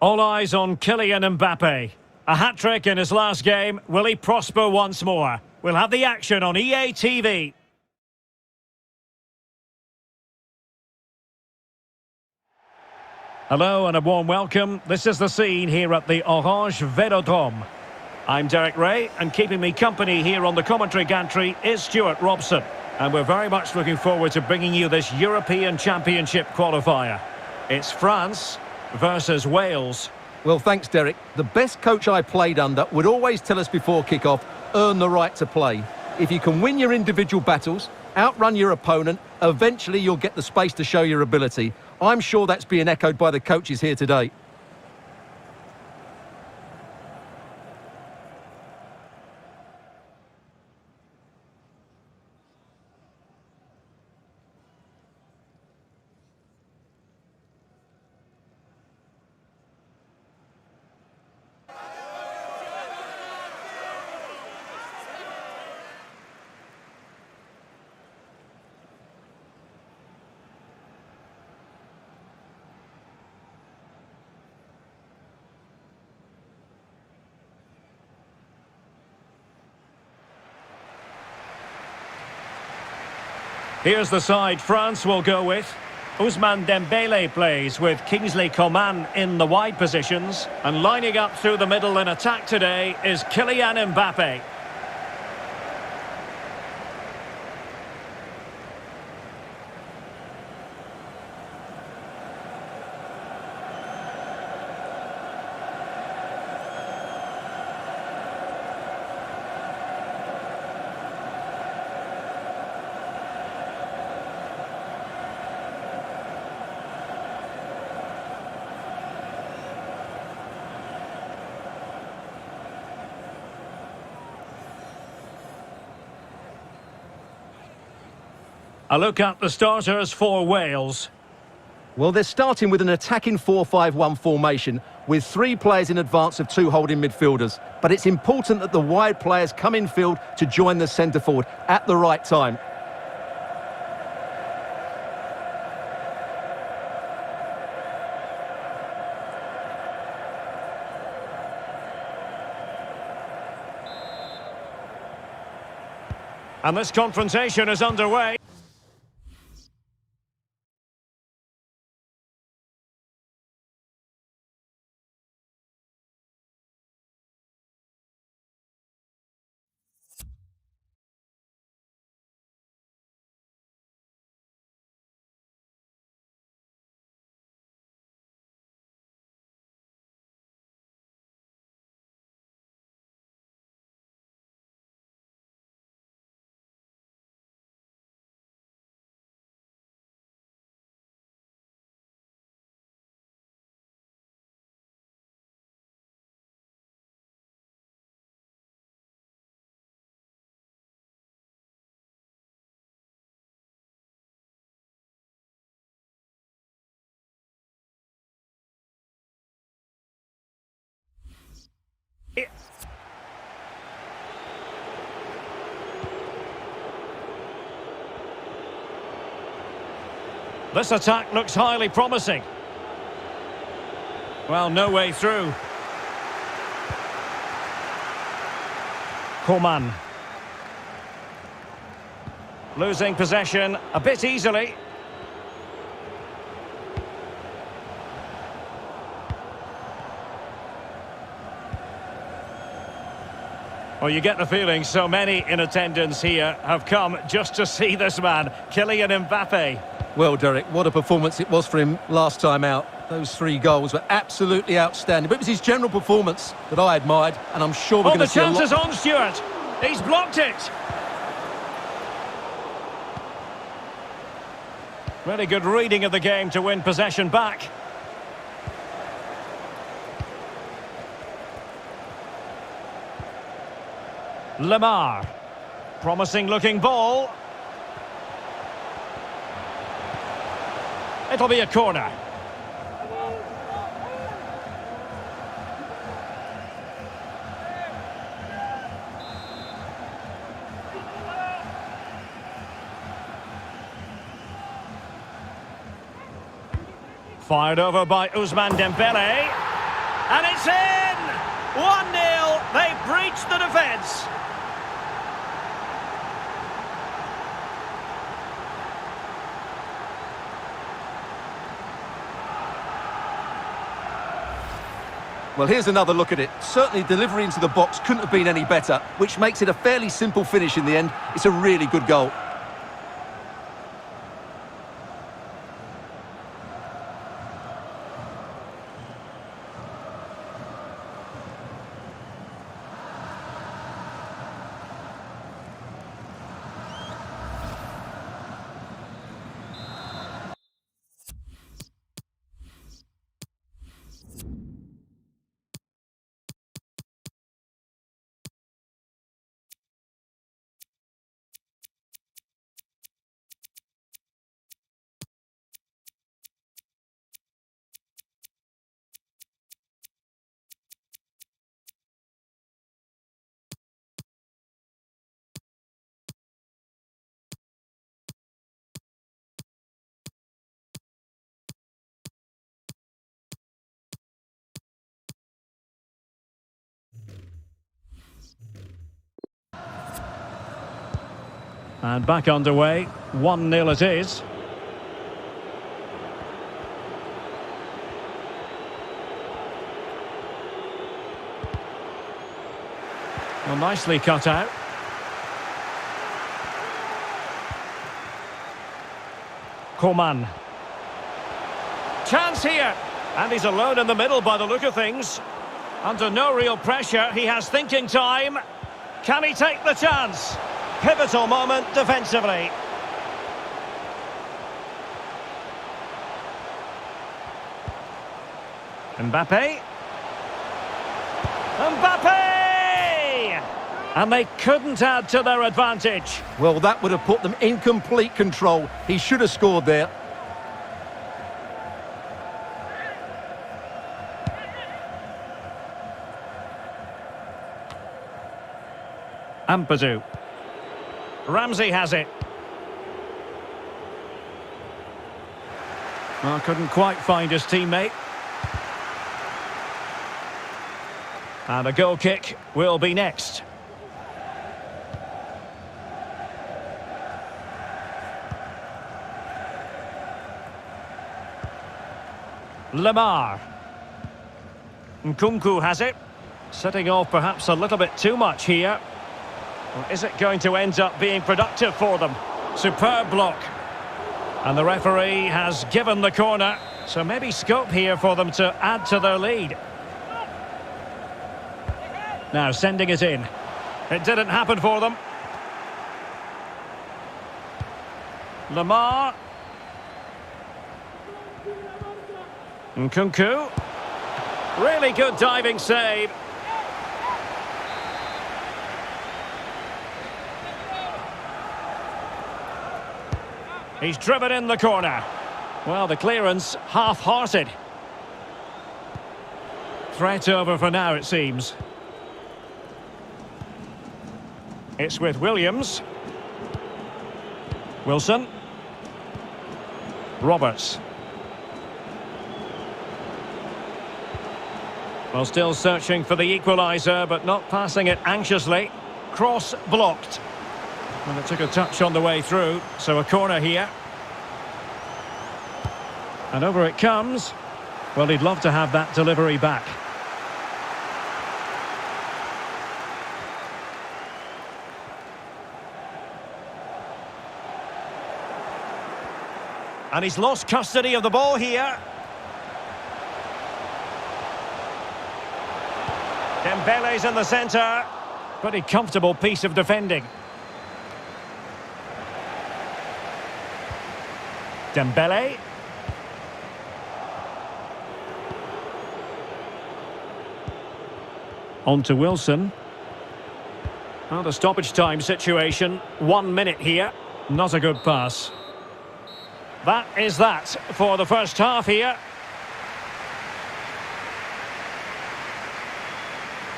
All eyes on Kylian Mbappe. A hat-trick in his last game. Will he prosper once more? We'll have the action on EA TV. Hello and a warm welcome. This is the scene here at the Orange Velodrome. I'm Derek Ray, and keeping me company here on the commentary gantry is Stuart Robson. And we're very much looking forward to bringing you this European Championship qualifier. It's France versus Wales. Well, thanks, Derek. The best coach I played under would always tell us before kick-off, earn the right to play. If you can win your individual battles, outrun your opponent, eventually you'll get the space to show your ability. I'm sure that's being echoed by the coaches here today. Here's the side France will go with. Ousmane Dembele plays with Kingsley Coman in the wide positions. And lining up through the middle in attack today is Kylian Mbappe. A look at the starters for Wales. Well, they're starting with an attacking 4-5-1 formation with 3 players in advance of 2 holding midfielders. But it's important that the wide players come in field to join the centre forward at the right time. And this confrontation is underway. This attack looks highly promising. Well, no way through. Coman. Losing possession a bit easily. Well, you get the feeling so many in attendance here have come just to see this man, Kylian Mbappe. Well, Derek, what a performance it was for him last time out. Those 3 goals were absolutely outstanding. But it was his general performance that I admired, and I'm sure we're going to see a lot... the chance is on, Stuart. He's blocked it. Really good reading of the game to win possession back. Lemar. Promising looking ball. It'll be a corner. Fired over by Ousmane Dembele. And it's in! 1-0. They breached the defence. Well, here's another look at it. Certainly delivery into the box couldn't have been any better, which makes it a fairly simple finish in the end. It's a really good goal. And back underway, 1-0 it is. Well, nicely cut out. Coman. Chance here. And he's alone in the middle by the look of things. Under no real pressure, he has thinking time. Can he take the chance? Pivotal moment defensively. Mbappe. And they couldn't add to their advantage. Well, that would have put them in complete control. He should have scored there. Ampadu. Ramsey has it. Well, couldn't quite find his teammate. And a goal kick will be next. Lemar. Nkunku has it. Setting off perhaps a little bit too much here. Or is it going to end up being productive for them? Superb block. And the referee has given the corner. So maybe scope here for them to add to their lead. Now sending it in. It didn't happen for them. Lemar. Nkunku. Really good diving save. He's driven in the corner. Well, the clearance half-hearted. Threat over for now, it seems. It's with Williams. Wilson. Roberts. Well, still searching for the equaliser, but not passing it anxiously. Cross blocked. And it took a touch on the way through, so a corner here. And over it comes. Well, he'd love to have that delivery back. And he's lost custody of the ball here. Dembele's in the centre. Pretty comfortable piece of defending. Dembele. On to Wilson. Well, the stoppage time situation. 1 minute here. Not a good pass. That is that for the first half here.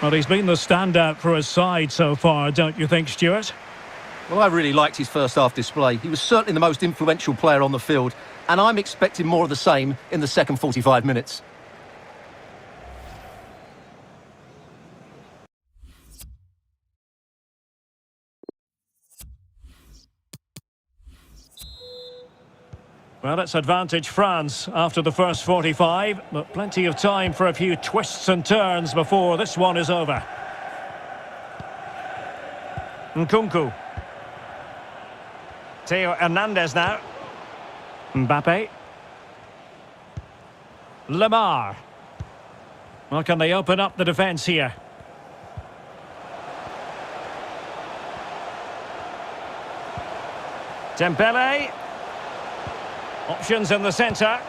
Well, he's been the standout for his side so far, don't you think, Stuart? Well, I really liked his first half display. He was certainly the most influential player on the field, and I'm expecting more of the same in the second 45 minutes. Well, it's advantage France after the first 45, but plenty of time for a few twists and turns before this one is over. Nkunku. Theo Hernandez now. Mbappe. Lemar. Well, can they open up the defence here? Dembele. Options in the centre.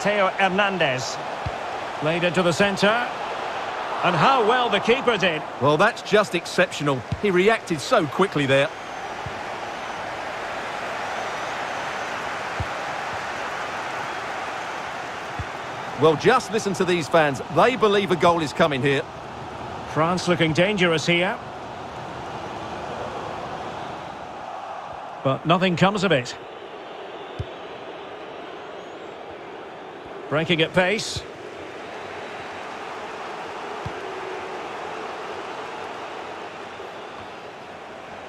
Theo Hernandez. Played into the centre. And how well the keeper did. Well, that's just exceptional. He reacted so quickly there. Well, just listen to these fans. They believe a goal is coming here. France looking dangerous here. But nothing comes of it. Breaking at pace.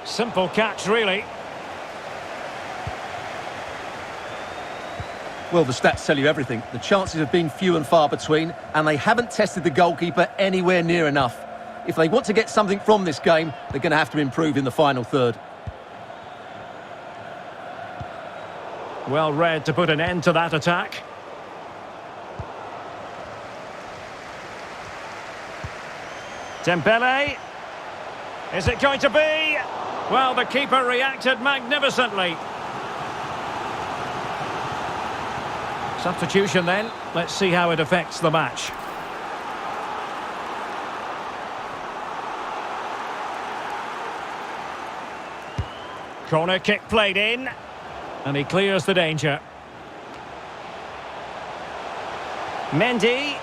Simple catch, really. Well, the stats tell you everything. The chances have been few and far between, and they haven't tested the goalkeeper anywhere near enough. If they want to get something from this game, they're going to have to improve in the final third. Well read to put an end to that attack. Dembele. Is it going to be? Well, the keeper reacted magnificently. Substitution then. Let's see how it affects the match. Corner kick played in. And he clears the danger. Mendy.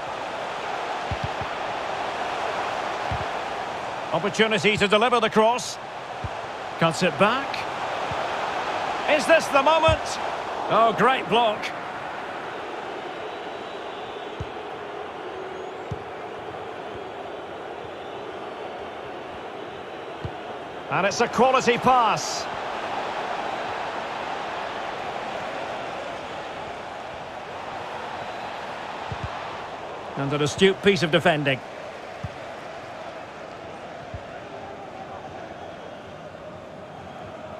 Opportunity to deliver the cross. Cuts it back. Is this the moment? Oh, great block. And it's a quality pass. And an astute piece of defending.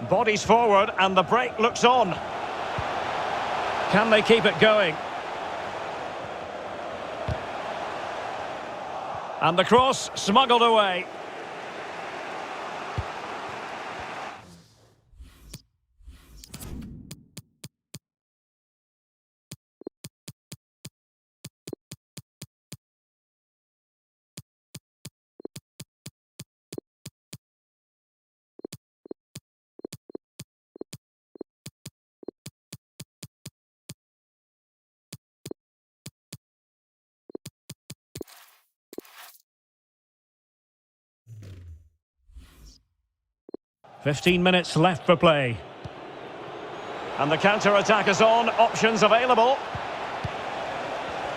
Bodies forward and the break looks on. Can they keep it going? And the cross smuggled away. "15 minutes left for play. And the counter-attack is on, options available.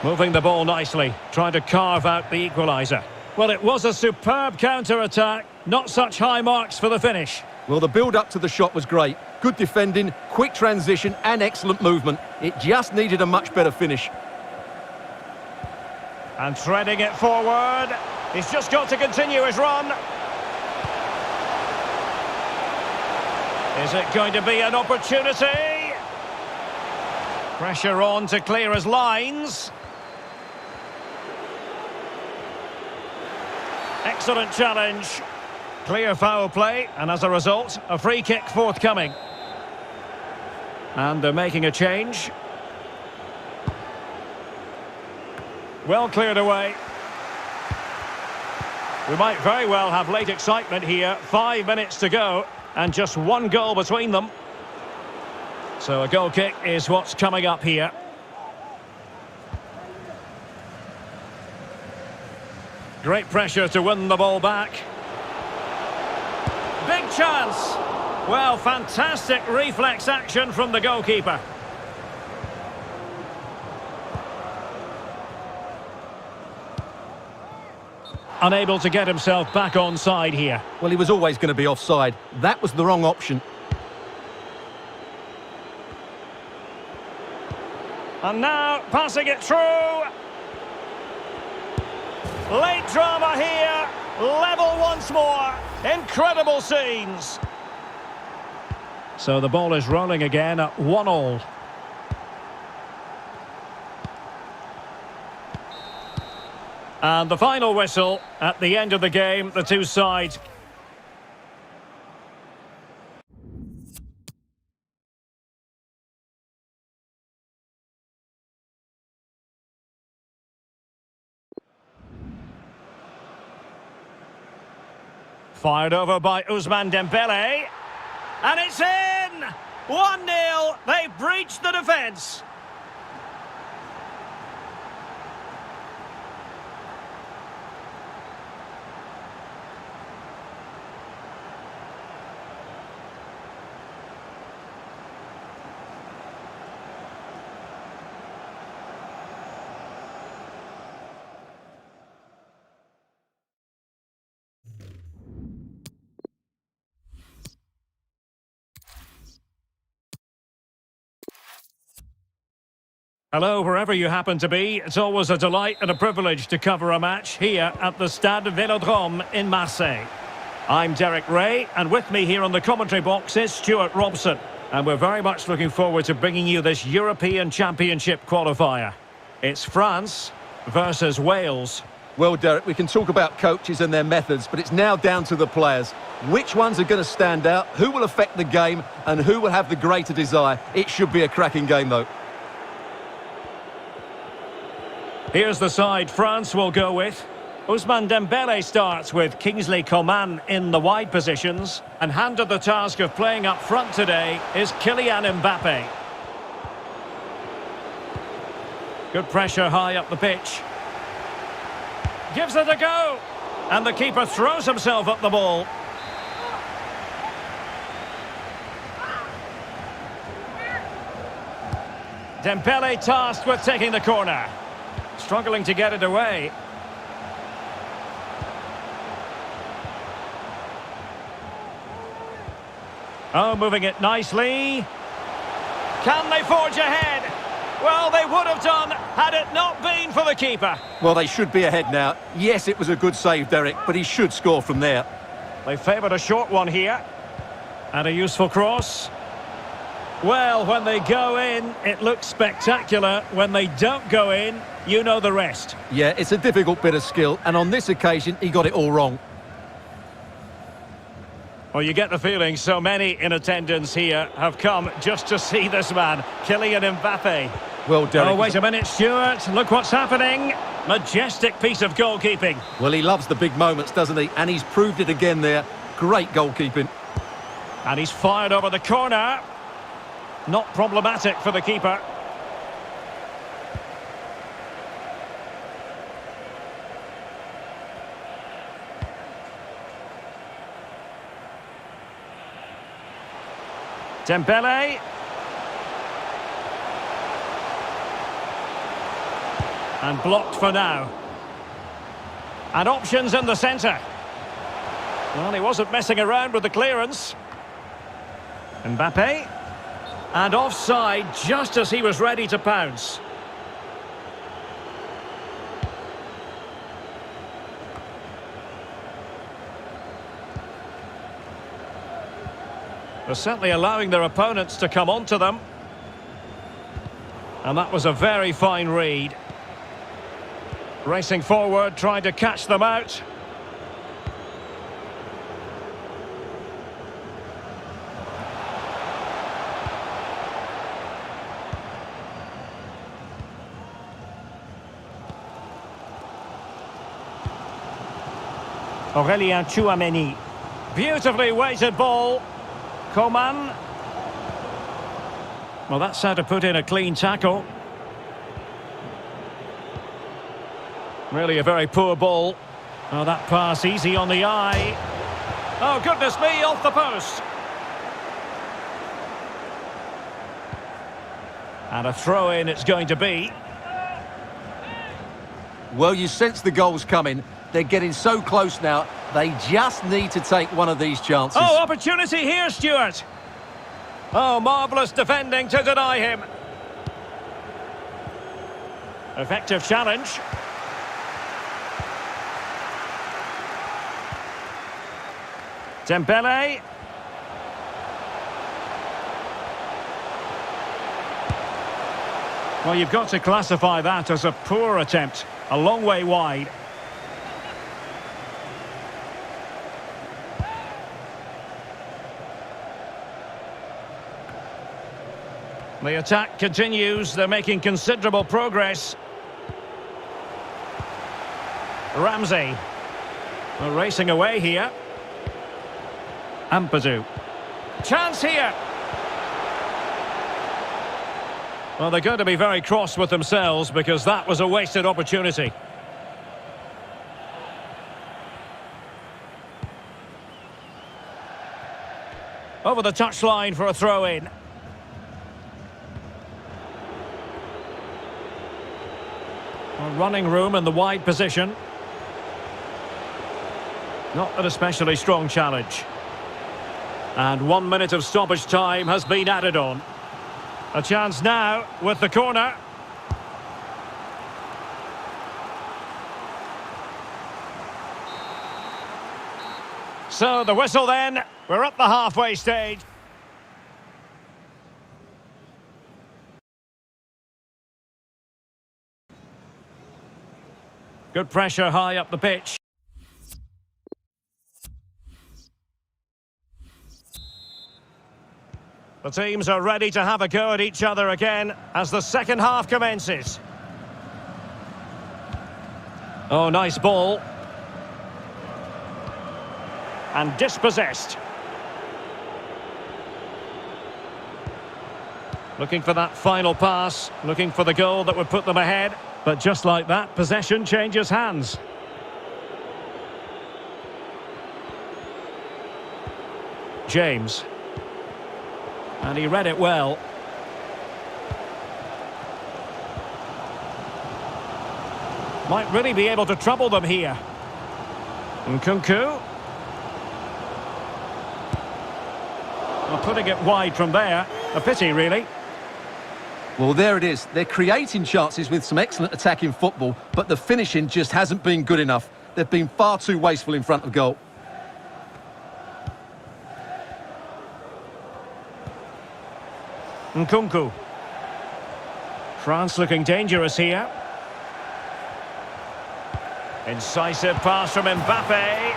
Moving the ball nicely, trying to carve out the equaliser. Well, it was a superb counter-attack, not such high marks for the finish. Well, the build-up to the shot was great. Good defending, quick transition and excellent movement. It just needed a much better finish. And threading it forward. He's just got to continue his run. Is it going to be an opportunity? Pressure on to clear his lines. Excellent challenge. Clear foul play, and as a result, a free kick forthcoming. And they're making a change. Well cleared away. We might very well have late excitement here. 5 minutes to go. And just one goal between them. So a goal kick is what's coming up here. Great pressure to win the ball back. Big chance. Well, fantastic reflex action from the goalkeeper. Unable to get himself back on side here. Well, he was always going to be offside. That was the wrong option. And now, passing it through. Late drama here. Level once more. Incredible scenes. So the ball is rolling again at 1-1. And the final whistle at the end of the game, the two sides. Fired over by Ousmane Dembele. And it's in! 1-0. They breached the defence. Hello, wherever you happen to be. It's always a delight and a privilege to cover a match here at the Stade Vélodrome in Marseille. I'm Derek Ray, and with me here on the commentary box is Stuart Robson. And we're very much looking forward to bringing you this European Championship qualifier. It's France versus Wales. Well, Derek, we can talk about coaches and their methods, but it's now down to the players. Which ones are going to stand out, who will affect the game, and who will have the greater desire? It should be a cracking game, though. Here's the side France will go with. Ousmane Dembele starts with Kingsley Coman in the wide positions. And handed the task of playing up front today is Kylian Mbappe. Good pressure high up the pitch. Gives it a go. And the keeper throws himself at the ball. Dembele tasked with taking the corner. Struggling to get it away. Oh, moving it nicely. Can they forge ahead? Well, they would have done had it not been for the keeper. Well, they should be ahead now. Yes, it was a good save, Derek, but he should score from there. They favoured a short one here. And a useful cross. Well, when they go in, it looks spectacular. When they don't go in, you know the rest. Yeah, it's a difficult bit of skill, and on this occasion, he got it all wrong. Well, you get the feeling so many in attendance here have come just to see this man, Kylian Mbappe. Well, Derek... Oh, wait a minute, Stuart. Look what's happening. Majestic piece of goalkeeping. Well, he loves the big moments, doesn't he? And he's proved it again there. Great goalkeeping. And he's fired over the corner. Not problematic for the keeper. Dembele. And blocked for now. And options in the centre. Well, he wasn't messing around with the clearance. Mbappe. And offside just as he was ready to pounce. They're certainly allowing their opponents to come onto them. And that was a very fine read. Racing forward, trying to catch them out. Aurélien Tchouameni. Beautifully weighted ball. Coman. Well, that's how to put in a clean tackle. Really a very poor ball. Oh, that pass easy on the eye. Oh, goodness me, off the post. And a throw-in it's going to be. Well, you sense the goal's coming. They're getting so close now. They just need to take one of these chances. Oh, opportunity here, Stuart. Oh, marvellous defending to deny him. Effective challenge. Dembele. Well, you've got to classify that as a poor attempt. A long way wide. The attack continues. They're making considerable progress. Ramsey. Well, racing away here. Ampadu. Chance here. Well, they're going to be very cross with themselves because that was a wasted opportunity. Over the touchline for a throw-in. Running room in the wide position. Not an especially strong challenge. And 1 minute of stoppage time has been added on. A chance now with the corner. So the whistle then. We're at the halfway stage. Good pressure high up the pitch. The teams are ready to have a go at each other again as the second half commences. Oh, nice ball. And dispossessed. Looking for that final pass, looking for the goal that would put them ahead. But just like that, possession changes hands. James. And he read it well. Might really be able to trouble them here. Nkunku. Well, putting it wide from there. A pity, really. Well, there it is. They're creating chances with some excellent attacking football, but the finishing just hasn't been good enough. They've been far too wasteful in front of goal. Nkunku. France looking dangerous here. Incisive pass from Mbappe.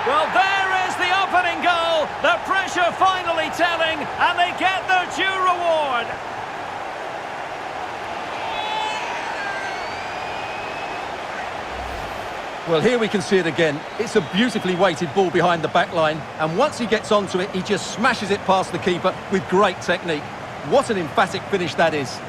Well, there is the opening goal. The pressure finally telling, and they get their due reward. Well, here we can see it again. It's a beautifully weighted ball behind the back line, and once he gets onto it, he just smashes it past the keeper with great technique. What an emphatic finish that is.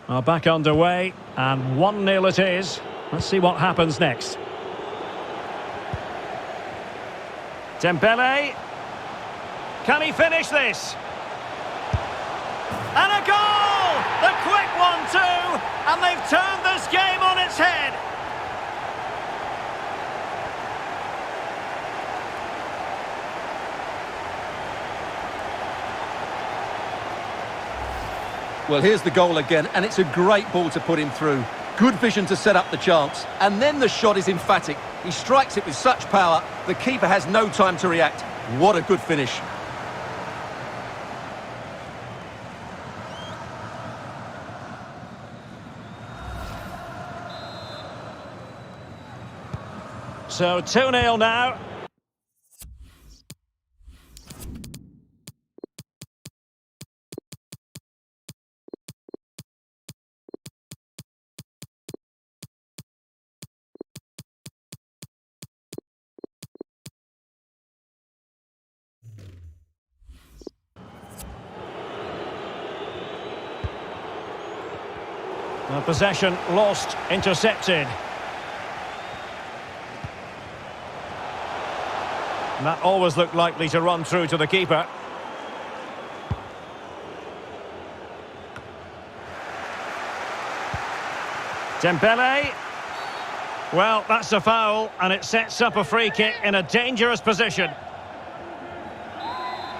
Well, back underway, and 1-0 it is. Let's see what happens next. Dembele. Can he finish this? And a goal! The quick one too! And they've turned this game on its head. Well, here's the goal again, and it's a great ball to put him through. Good vision to set up the chance. And then the shot is emphatic. He strikes it with such power, the keeper has no time to react. What a good finish. So 2-0 now. Possession lost, intercepted. And that always looked likely to run through to the keeper. Dembele. Well, that's a foul, and it sets up a free kick in a dangerous position.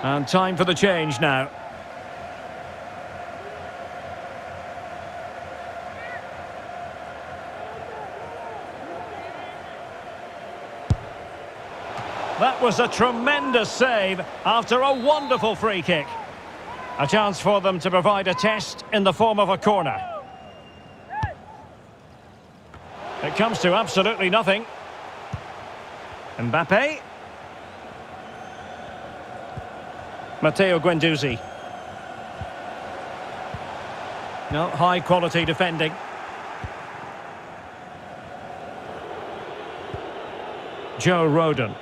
And time for the change now. That was a tremendous save after a wonderful free kick. A chance for them to provide a test in the form of a corner. It comes to absolutely nothing. Mbappe. Matteo Guendouzi. No, high quality defending. Joe Rodon.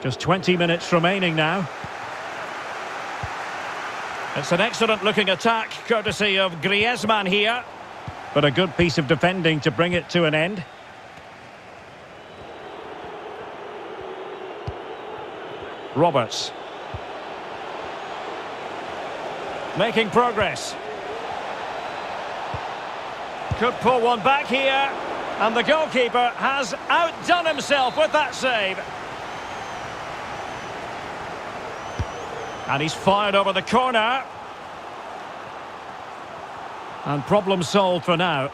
Just 20 minutes remaining now. It's an excellent looking attack, courtesy of Griezmann here. But a good piece of defending to bring it to an end. Roberts. Making progress. Could pull one back here. And the goalkeeper has outdone himself with that save. And he's fired over the corner. And problem solved for now.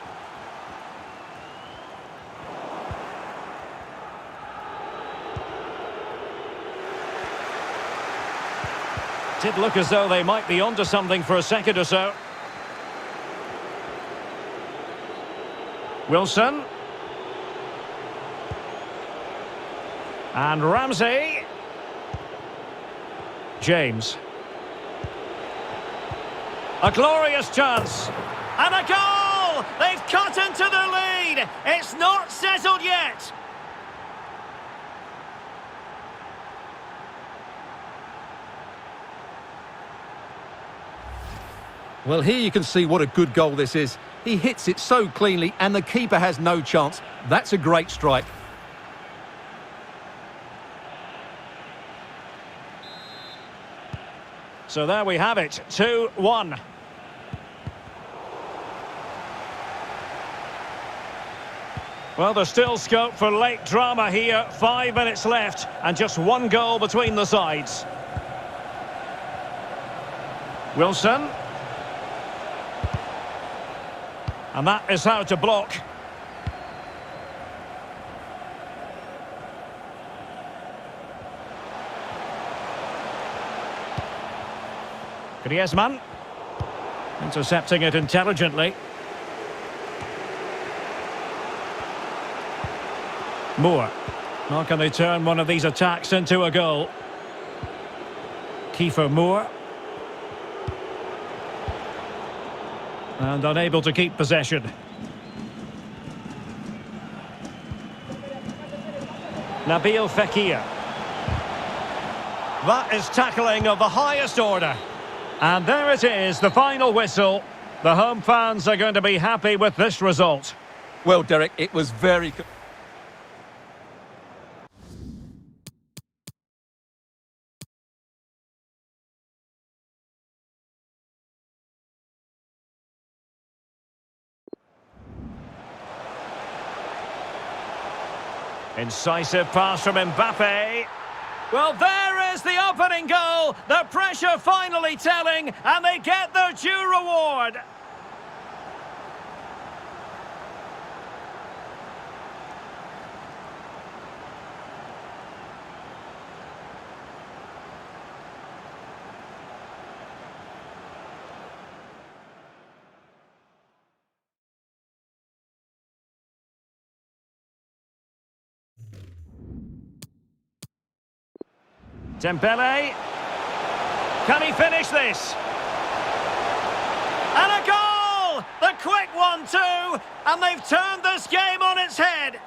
Did look as though they might be onto something for a second or so. Wilson. And Ramsey. James. A glorious chance. And a goal! They've cut into the lead. It's not settled yet. Well, here you can see what a good goal this is. He hits it so cleanly and the keeper has no chance. That's a great strike. So there we have it, 2-1. Well, there's still scope for late drama here. 5 minutes left and just one goal between the sides. Wilson. And that is how to block. Griezmann. Intercepting it intelligently. Moore. How can they turn one of these attacks into a goal? Kiefer Moore. And unable to keep possession. Nabil Fekir. That is tackling of the highest order. And there it is, the final whistle. The home fans are going to be happy with this result. Well, Derek, it was very good. Incisive pass from Mbappe. Well, there is the opening goal. The pressure finally telling, and they get their due reward. Dembele. Can he finish this? And a goal! The quick 1-2, and they've turned this game on its head.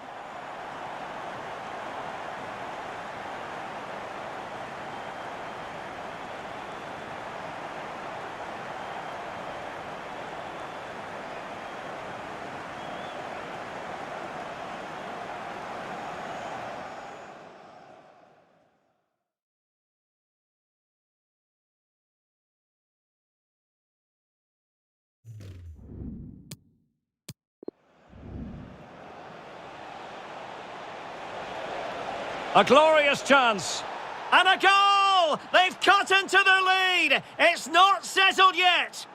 A glorious chance. And a goal! They've cut into the lead. It's not settled yet.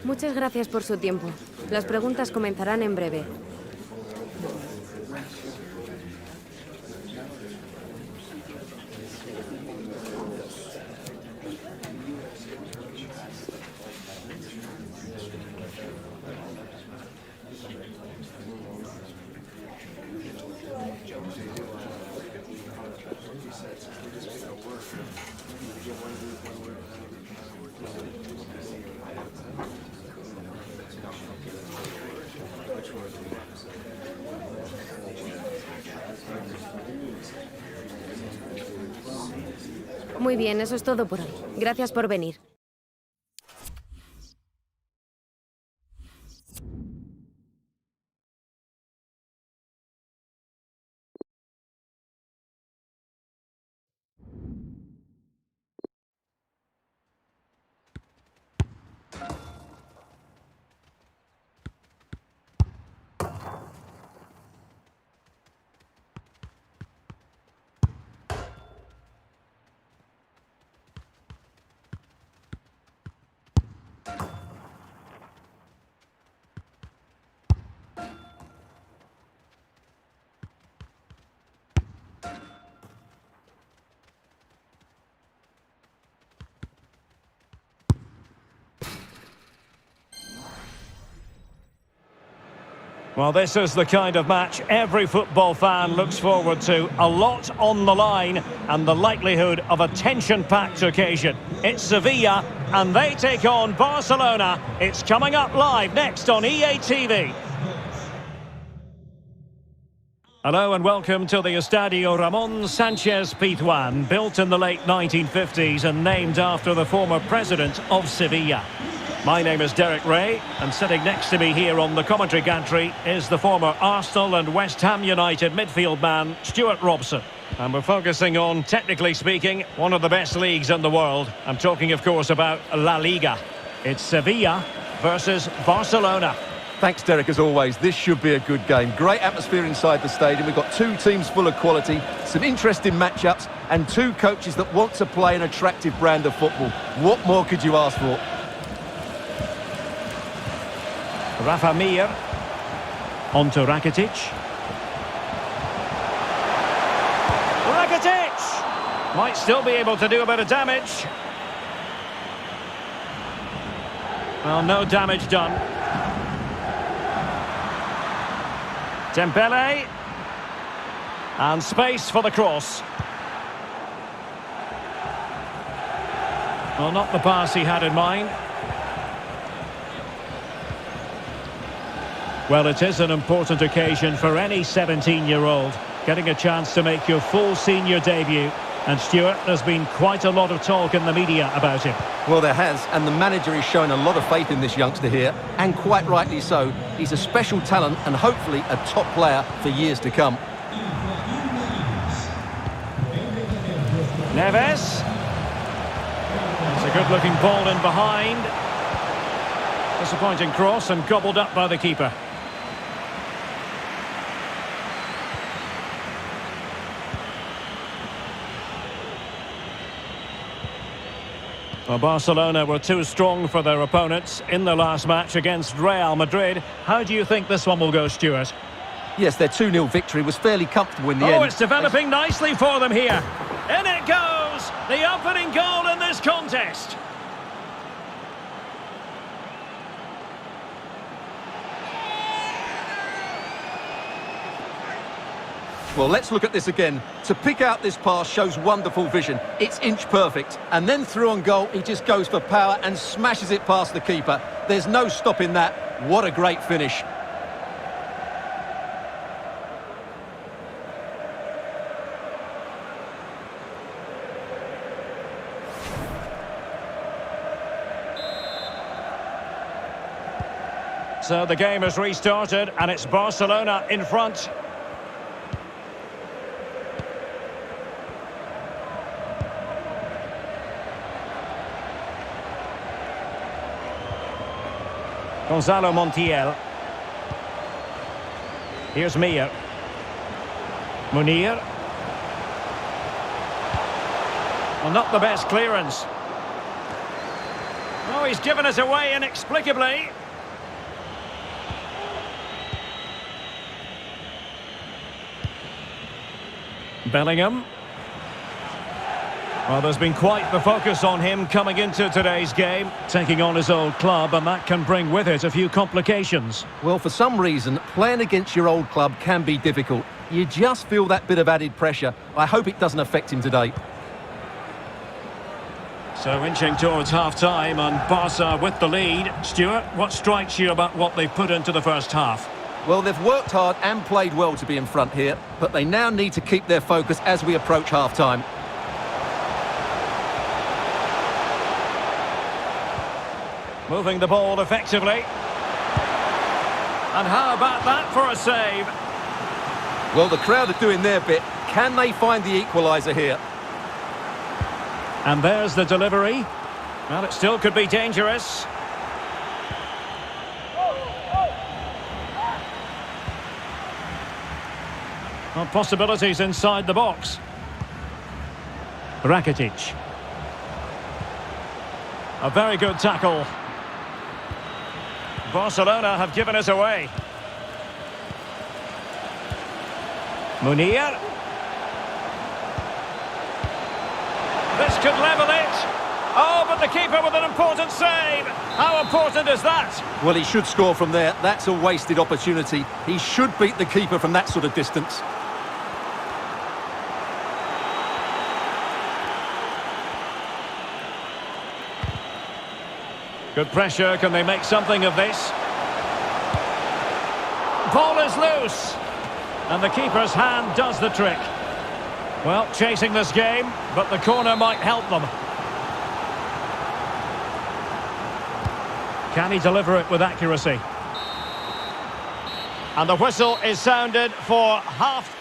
Muchas gracias por su tiempo. Las preguntas comenzarán en breve. Muy bien, eso es todo por hoy. Gracias por venir. Well, this is the kind of match every football fan looks forward to. A lot on the line and the likelihood of a tension-packed occasion. It's Sevilla and they take on Barcelona. It's coming up live next on EA TV. Hello and welcome to the Estadio Ramon Sanchez Pizjuan, built in the late 1950s and named after the former president of Sevilla. My name is Derek Ray, and sitting next to me here on the commentary gantry is the former Arsenal and West Ham United midfield man, Stuart Robson. And we're focusing on, technically speaking, one of the best leagues in the world. I'm talking, of course, about La Liga. It's Sevilla versus Barcelona. Thanks, Derek, as always. This should be a good game. Great atmosphere inside the stadium. We've got two teams full of quality, some interesting matchups, and two coaches that want to play an attractive brand of football. What more could you ask for? Rafa Mir onto Rakitic. Rakitic might still be able to do a bit of damage. Well, no damage done. Dembele. And space for the cross. Well, not the pass he had in mind. Well, it is an important occasion for any 17-year-old, getting a chance to make your full senior debut. And Stuart, there's been quite a lot of talk in the media about him. Well, there has, and the manager is showing a lot of faith in this youngster here, and quite rightly so. He's a special talent and hopefully a top player for years to come. Neves. It's a good-looking ball in behind. Disappointing cross and gobbled up by the keeper. Well, Barcelona were too strong for their opponents in the last match against Real Madrid. How do you think this one will go, Stuart? Yes, their 2-0 victory was fairly comfortable in the end. Oh, it's developing nicely for them here. In it goes! The opening goal in this contest. Well, let's look at this again. To pick out this pass shows wonderful vision. It's inch perfect. And then through on goal, he just goes for power and smashes it past the keeper. There's no stopping that. What a great finish. So the game has restarted and it's Barcelona in front. Gonzalo Montiel. Here's Mir. Munir. Well, not the best clearance. Oh, he's given us away inexplicably. Bellingham. Well, there's been quite the focus on him coming into today's game, taking on his old club, and that can bring with it a few complications. Well, for some reason, playing against your old club can be difficult. You just feel that bit of added pressure. I hope it doesn't affect him today. So inching towards half-time and Barca with the lead. Stuart, what strikes you about what they've put into the first half? Well, they've worked hard and played well to be in front here, but they now need to keep their focus as we approach half-time. Moving the ball effectively. And how about that for a save? Well, the crowd are doing their bit. Can they find the equaliser here? And there's the delivery. Well, it still could be dangerous. Well, possibilities inside the box. Rakitic. A very good tackle. Barcelona have given us away. Munir. This could level it. Oh, but the keeper with an important save. How important is that? Well, he should score from there. That's a wasted opportunity. He should beat the keeper from that sort of distance. Good pressure. Can they make something of this? Ball is loose. And the keeper's hand does the trick. Well, chasing this game, but the corner might help them. Can he deliver it with accuracy? And the whistle is sounded for half.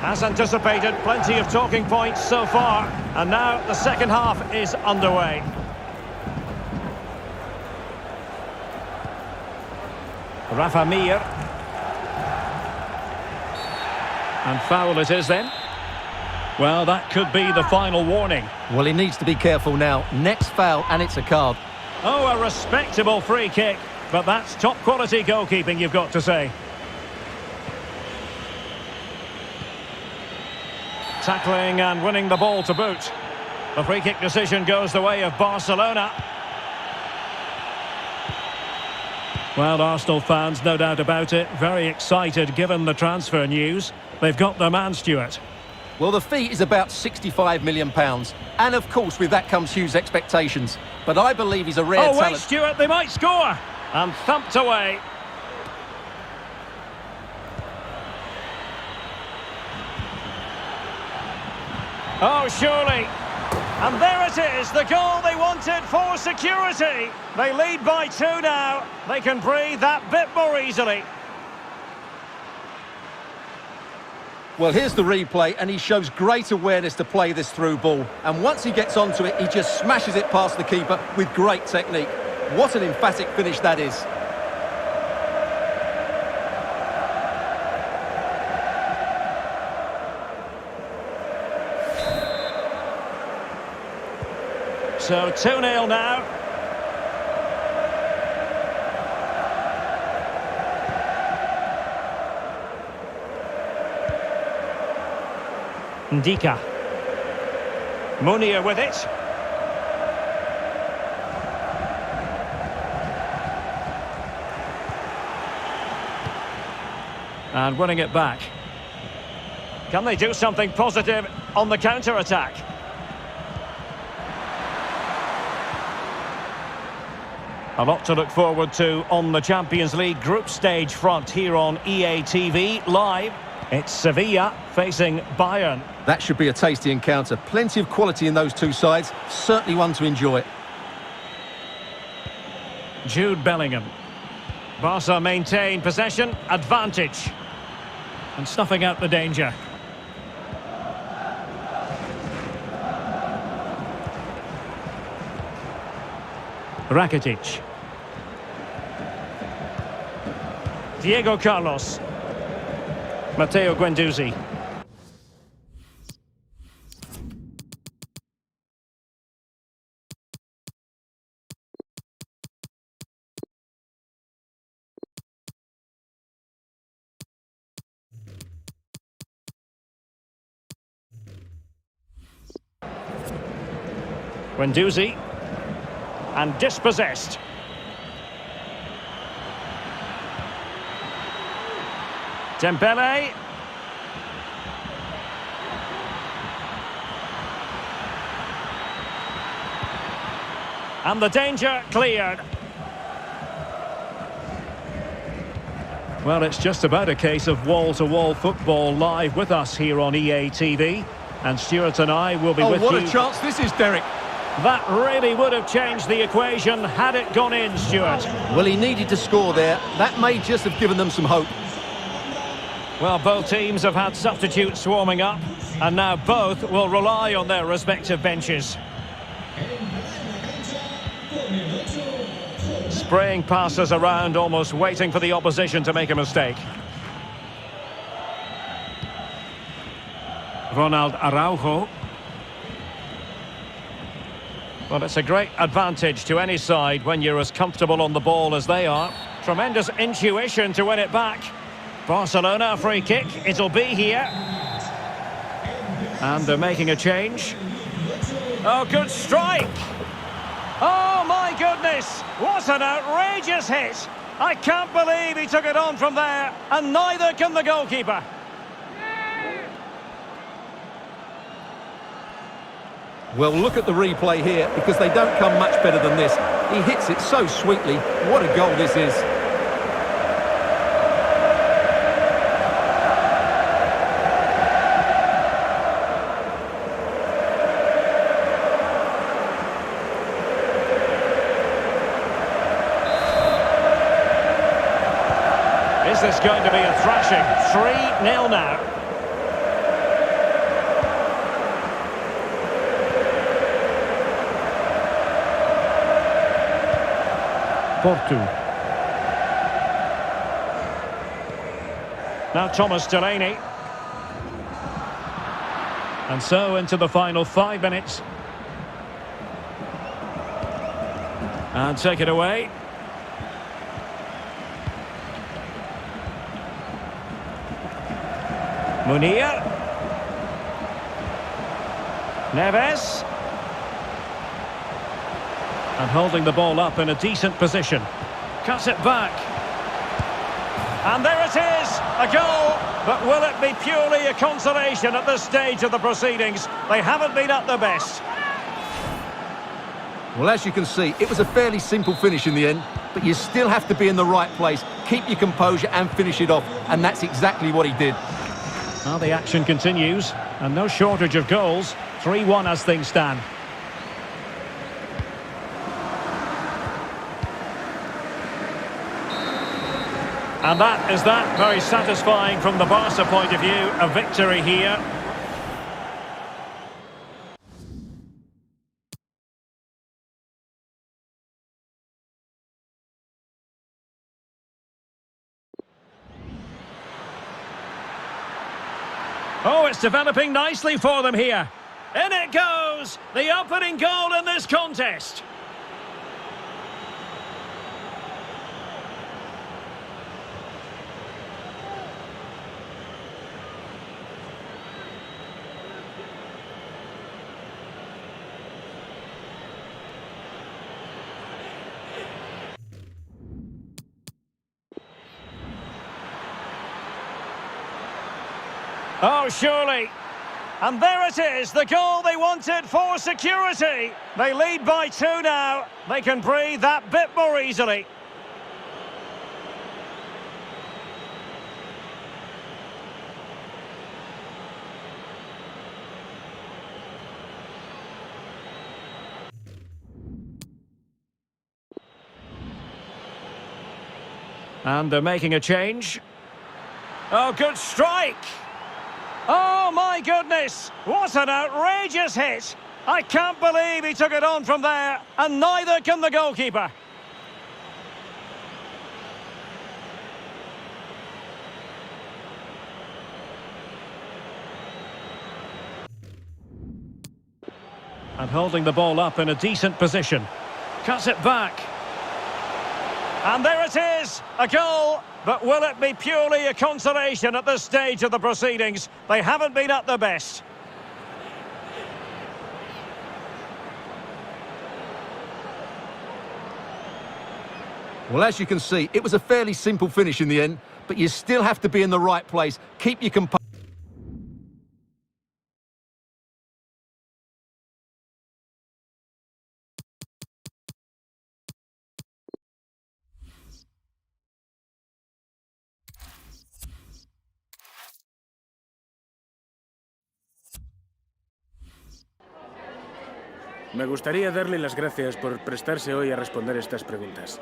As anticipated, plenty of talking points so far. And now the second half is underway. Rafa Mir. And foul it is then. Well, that could be the final warning. Well, he needs to be careful now. Next foul, and it's a card. Oh, a respectable free kick. But that's top quality goalkeeping, you've got to say. Tackling and winning the ball to boot. The free kick decision goes the way of Barcelona. Well, Arsenal fans, no doubt about it, very excited given the transfer news. They've got their man, Stuart. Well, the fee is about £65 million. And, of course, with that comes huge expectations. But I believe he's a rare talent. Oh, wait, Stuart, they might score. And thumped away. Oh, surely. And there it is, the goal they wanted for security. They lead by 2 now. They can breathe that bit more easily. Well, here's the replay, and he shows great awareness to play this through ball. And once he gets onto it, he just smashes it past the keeper with great technique. What an emphatic finish that is. So 2-0 now. Ndika. Munir with it. And winning it back. Can they do something positive on the counter-attack? A lot to look forward to on the Champions League group stage front here on EA TV Live. It's Sevilla facing Bayern. That should be a tasty encounter. Plenty of quality in those two sides. Certainly one to enjoy. Jude Bellingham. Barca maintain possession, advantage. And snuffing out the danger. Rakitic. Diego Carlos. Matteo Guendouzi. Guendouzi. And dispossessed. Dembele. And the danger cleared. Well, it's just about a case of wall-to-wall football live with us here on EA TV. And Stuart and I will be with you. Oh, what a chance this is, Derek. That really would have changed the equation had it gone in, Stuart. Well, he needed to score there. That may just have given them some hope. Well, both teams have had substitutes warming up, and now both will rely on their respective benches. Spraying passes around, almost waiting for the opposition to make a mistake. Ronald Araujo. Well, it's a great advantage to any side when you're as comfortable on the ball as they are. Tremendous intuition to win it back. Barcelona free kick, it'll be here. And they're making a change. Oh, good strike! Oh, my goodness! What an outrageous hit! I can't believe he took it on from there, and neither can the goalkeeper. Well, look at the replay here, because they don't come much better than this. He hits it so sweetly. What a goal this is. Is this going to be a thrashing? 3-0 now. Porto. Now Thomas Delaney. And so into the final 5 minutes. And take it away. Munir. Neves. And holding the ball up in a decent position. Cuts it back. And there it is, a goal. But will it be purely a consolation at this stage of the proceedings? They haven't been at their best. Well, as you can see, it was a fairly simple finish in the end, but you still have to be in the right place, keep your composure and finish it off, and that's exactly what he did. Well, the action continues, and no shortage of goals. 3-1 as things stand. And that is that. Very satisfying from the Barca point of view. A victory here. Oh, it's developing nicely for them here. In it goes! The opening goal in this contest. Oh, surely. And there it is, the goal they wanted for security. They lead by 2 now. They can breathe that bit more easily. And they're making a change. Oh, good strike! Oh, my goodness! What an outrageous hit! I can't believe he took it on from there, and neither can the goalkeeper. And holding the ball up in a decent position. Cuts it back. And there it is, a goal. But will it be purely a consolation at this stage of the proceedings? They haven't been at their best. Well, as you can see, it was a fairly simple finish in the end, but you still have to be in the right place. Keep your composure. Me gustaría darle las gracias por prestarse hoy a responder estas preguntas.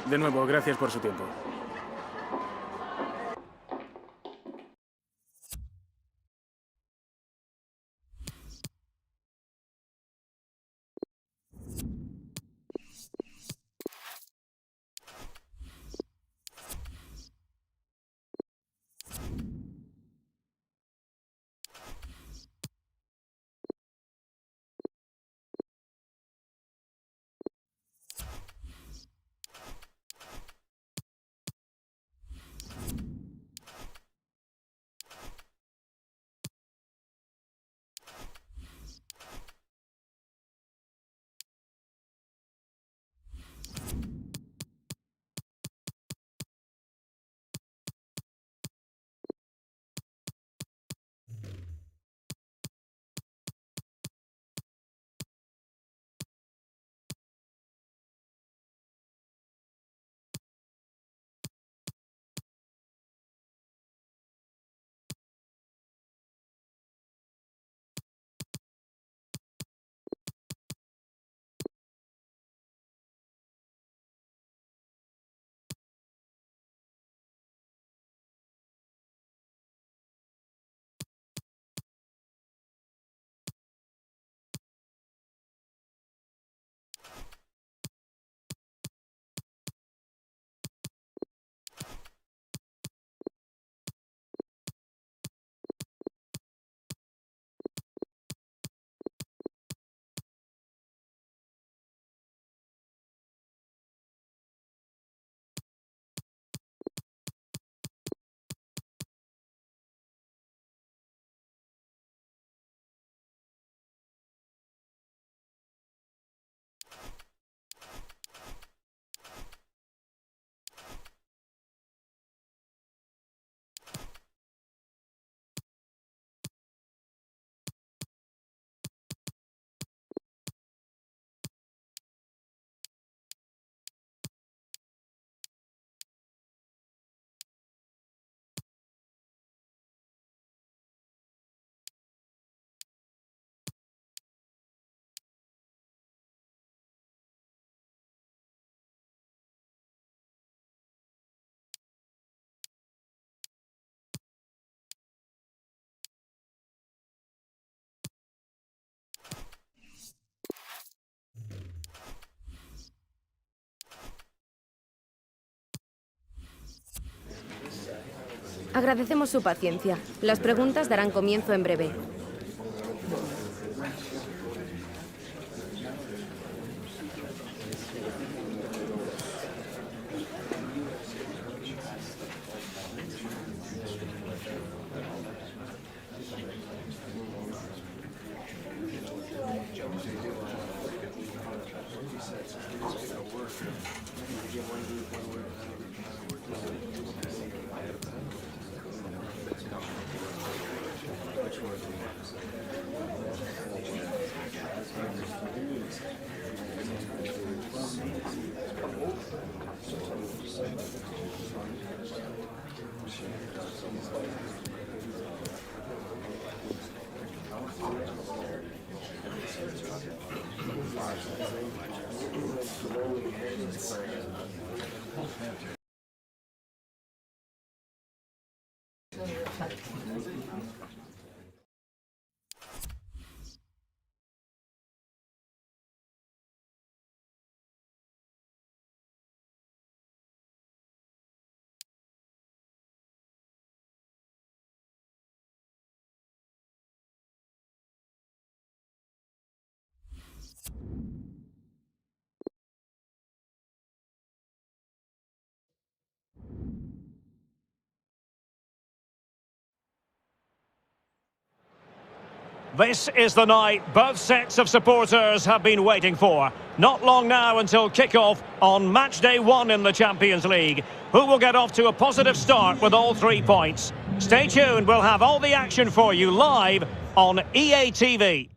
De nuevo, gracias por su tiempo. Agradecemos su paciencia. Las preguntas darán comienzo en breve. This is the night both sets of supporters have been waiting for. Not long now until kick-off on match day 1 in the Champions League. Who will get off to a positive start with all 3 points? Stay tuned, we'll have all the action for you live on EA TV.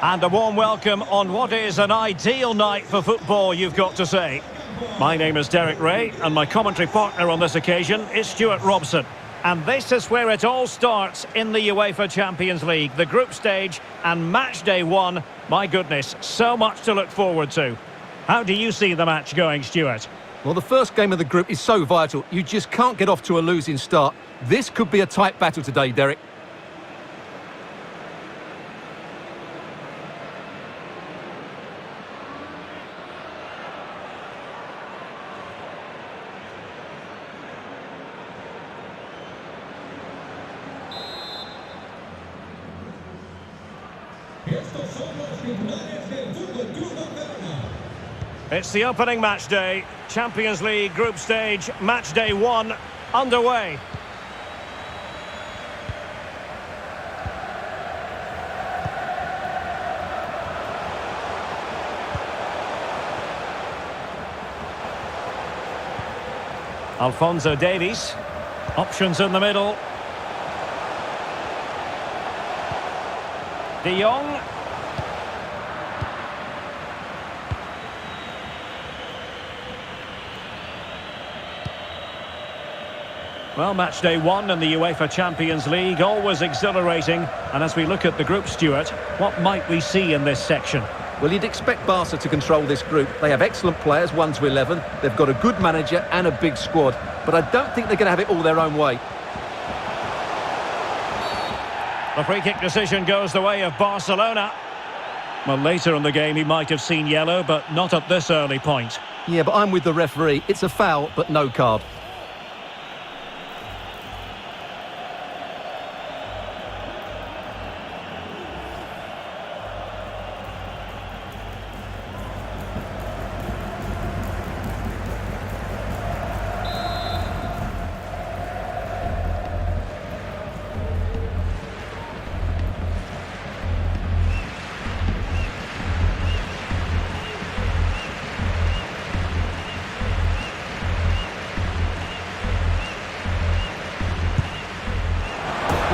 And a warm welcome on what is an ideal night for football, you've got to say. My name is Derek Ray, and my commentary partner on this occasion is Stuart Robson. And this is where it all starts in the UEFA Champions League, the group stage and match day 1. My goodness, so much to look forward to. How do you see the match going, Stuart? Well, the first game of the group is so vital. You just can't get off to a losing start. This could be a tight battle today, Derek. It's the opening match day, Champions League group stage, match day 1, underway. Alphonso Davies, options in the middle. De Jong. Well, match day 1 in the UEFA Champions League, always exhilarating. And as we look at the group, Stuart, what might we see in this section? Well, you'd expect Barca to control this group. They have excellent players, 1 to 11. They've got a good manager and a big squad. But I don't think they're going to have it all their own way. The free kick decision goes the way of Barcelona. Well, later in the game he might have seen yellow, but not at this early point. Yeah, but I'm with the referee. It's a foul, but no card.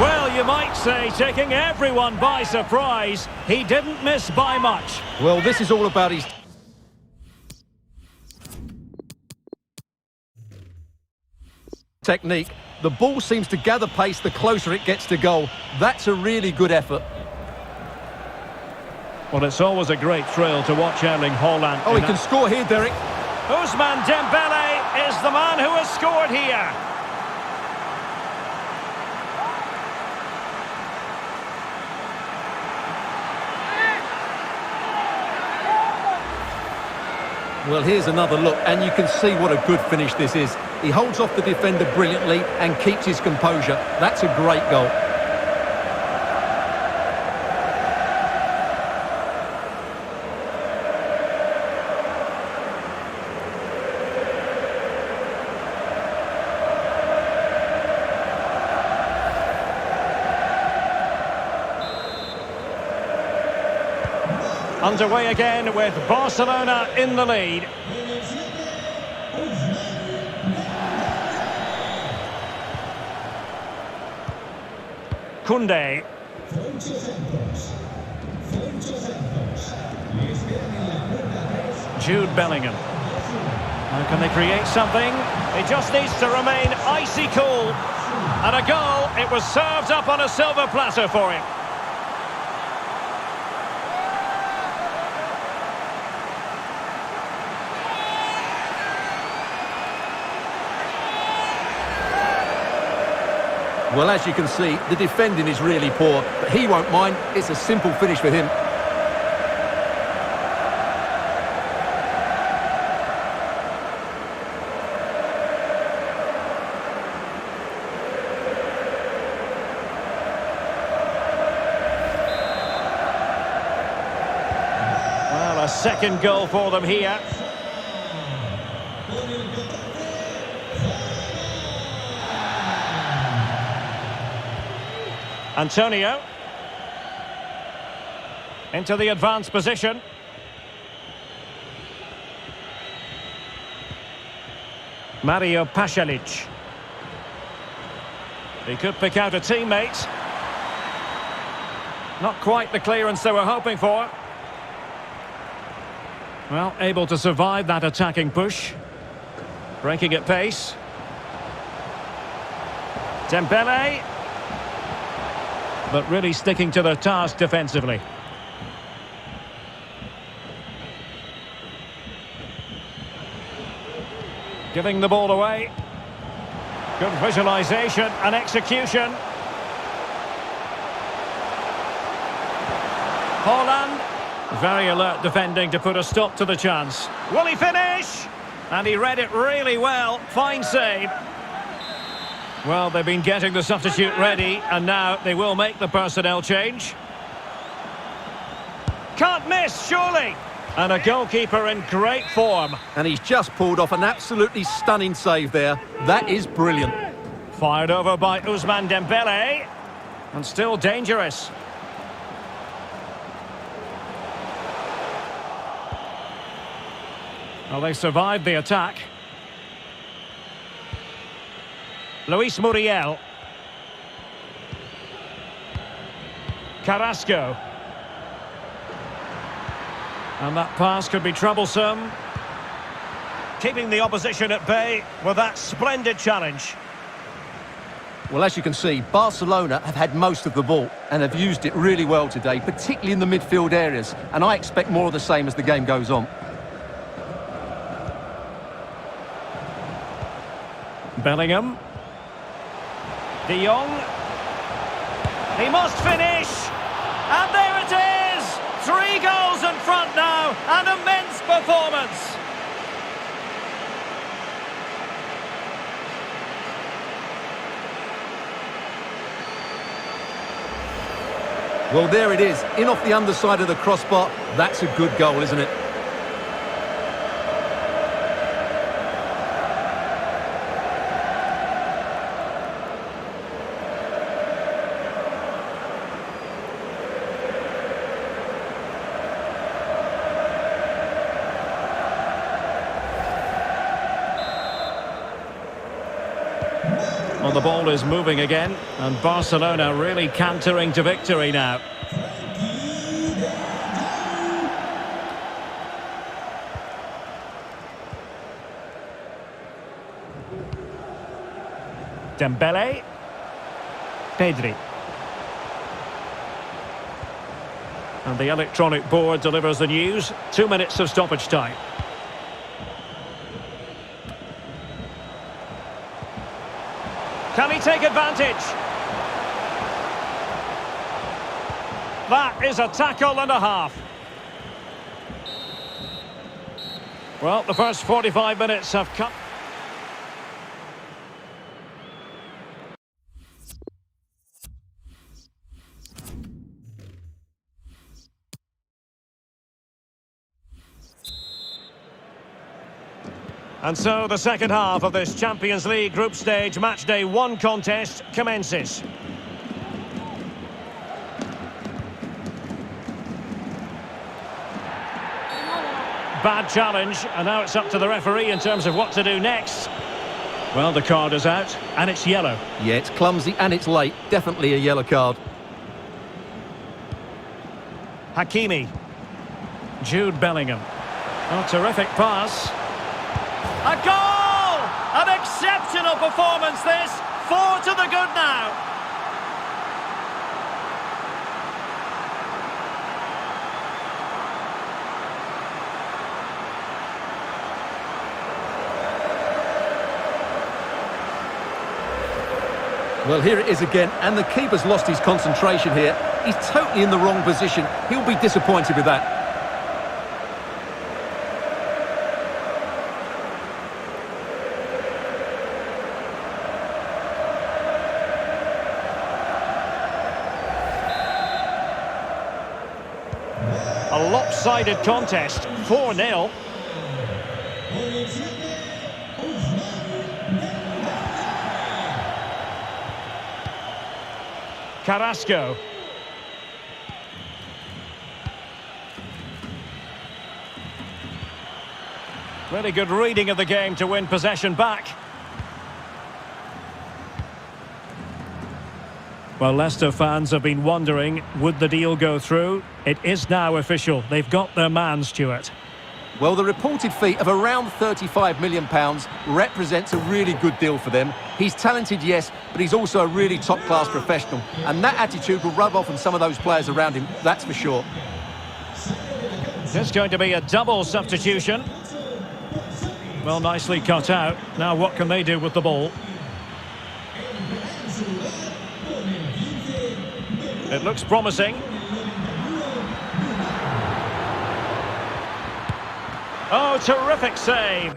Well, you might say, taking everyone by surprise. He didn't miss by much. Well, this is all about his technique. The ball seems to gather pace the closer it gets to goal. That's a really good effort. Well, it's always a great thrill to watch Erling Haaland. Oh, he can score here, Derek. Ousmane Dembele is the man who has scored here. Well, here's another look, and you can see what a good finish this is. He holds off the defender brilliantly and keeps his composure. That's a great goal. Underway again with Barcelona in the lead. Koundé. Jude Bellingham. Now can they create something? He just needs to remain icy cool. And a goal, it was served up on a silver platter for him. Well, as you can see, the defending is really poor, but he won't mind. It's a simple finish for him. Well, a second goal for them here. Antonio. Into the advanced position. Mario Pasalic. He could pick out a teammate. Not quite the clearance they were hoping for. Well, able to survive that attacking push. Breaking at pace. Dembele. But really sticking to their task defensively. Giving the ball away. Good visualisation and execution. Haaland. Very alert defending to put a stop to the chance. Will he finish? And he read it really well. Fine save. Well, they've been getting the substitute ready, and now they will make the personnel change. Can't miss, surely! And a goalkeeper in great form. And he's just pulled off an absolutely stunning save there. That is brilliant. Fired over by Ousmane Dembele. And still dangerous. Well, they survived the attack. Luis Muriel. Carrasco. And that pass could be troublesome. Keeping the opposition at bay with that splendid challenge. Well, as you can see, Barcelona have had most of the ball and have used it really well today, particularly in the midfield areas. And I expect more of the same as the game goes on. Bellingham. De Jong. He must finish. And there it is. 3 goals in front now. An immense performance. Well, there it is. In off the underside of the crossbar. That's a good goal, isn't it? Well, the ball is moving again, and Barcelona really cantering to victory now. Dembele. Pedri. And the electronic board delivers the news. 2 minutes of stoppage time. Can he take advantage? That is a tackle and a half. Well, Well, the first 45 minutes have come. And so the second half of this Champions League group stage matchday 1 contest commences. Bad challenge, and now it's up to the referee in terms of what to do next. Well, the card is out, and it's yellow. Yeah, it's clumsy and it's late. Definitely a yellow card. Hakimi. Jude Bellingham. Oh, terrific pass. A goal! An exceptional performance this. 4 to the good now. Well, here it is again, and the keeper's lost his concentration here. He's totally in the wrong position. He'll be disappointed with that. A lopsided contest, 4-0. Carrasco. Really good reading of the game to win possession back. Well, Leicester fans have been wondering, would the deal go through? It is now official. They've got their man, Stuart. Well, the reported fee of around £35 million represents a really good deal for them. He's talented, yes, but he's also a really top-class professional. And that attitude will rub off on some of those players around him, that's for sure. It's going to be a double substitution. Well, nicely cut out. Now what can they do with the ball? It looks promising. Oh, terrific save.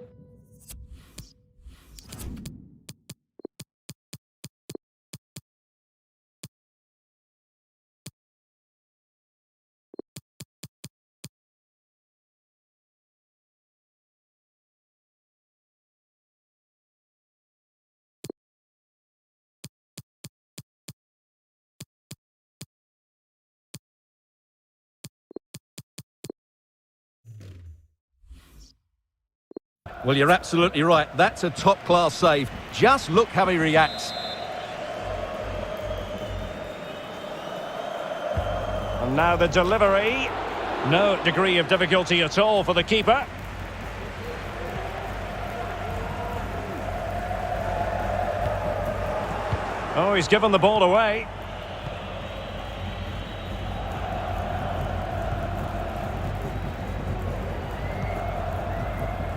Well, you're absolutely right. That's a top-class save. Just look how he reacts. And now the delivery. No degree of difficulty at all for the keeper. Oh, he's given the ball away.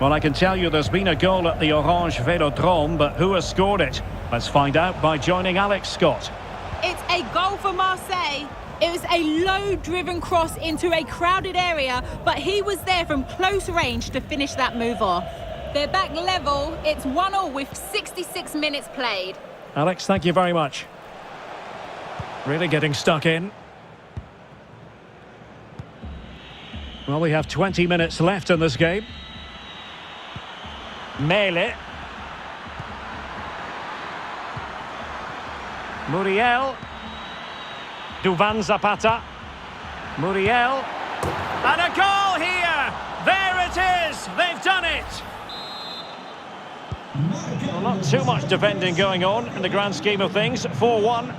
Well, I can tell you there's been a goal at the Orange Velodrome, but who has scored it? Let's find out by joining Alex Scott. It's a goal for Marseille. It was a low-driven cross into a crowded area, but he was there from close range to finish that move off. They're back level. It's 1-1 with 66 minutes played. Alex, thank you very much. Really getting stuck in. Well, we have 20 minutes left in this game. Mele. Muriel. Duvan Zapata. Muriel. And a goal here! There it is! They've done it! Well, not too much defending going on in the grand scheme of things. 4-1.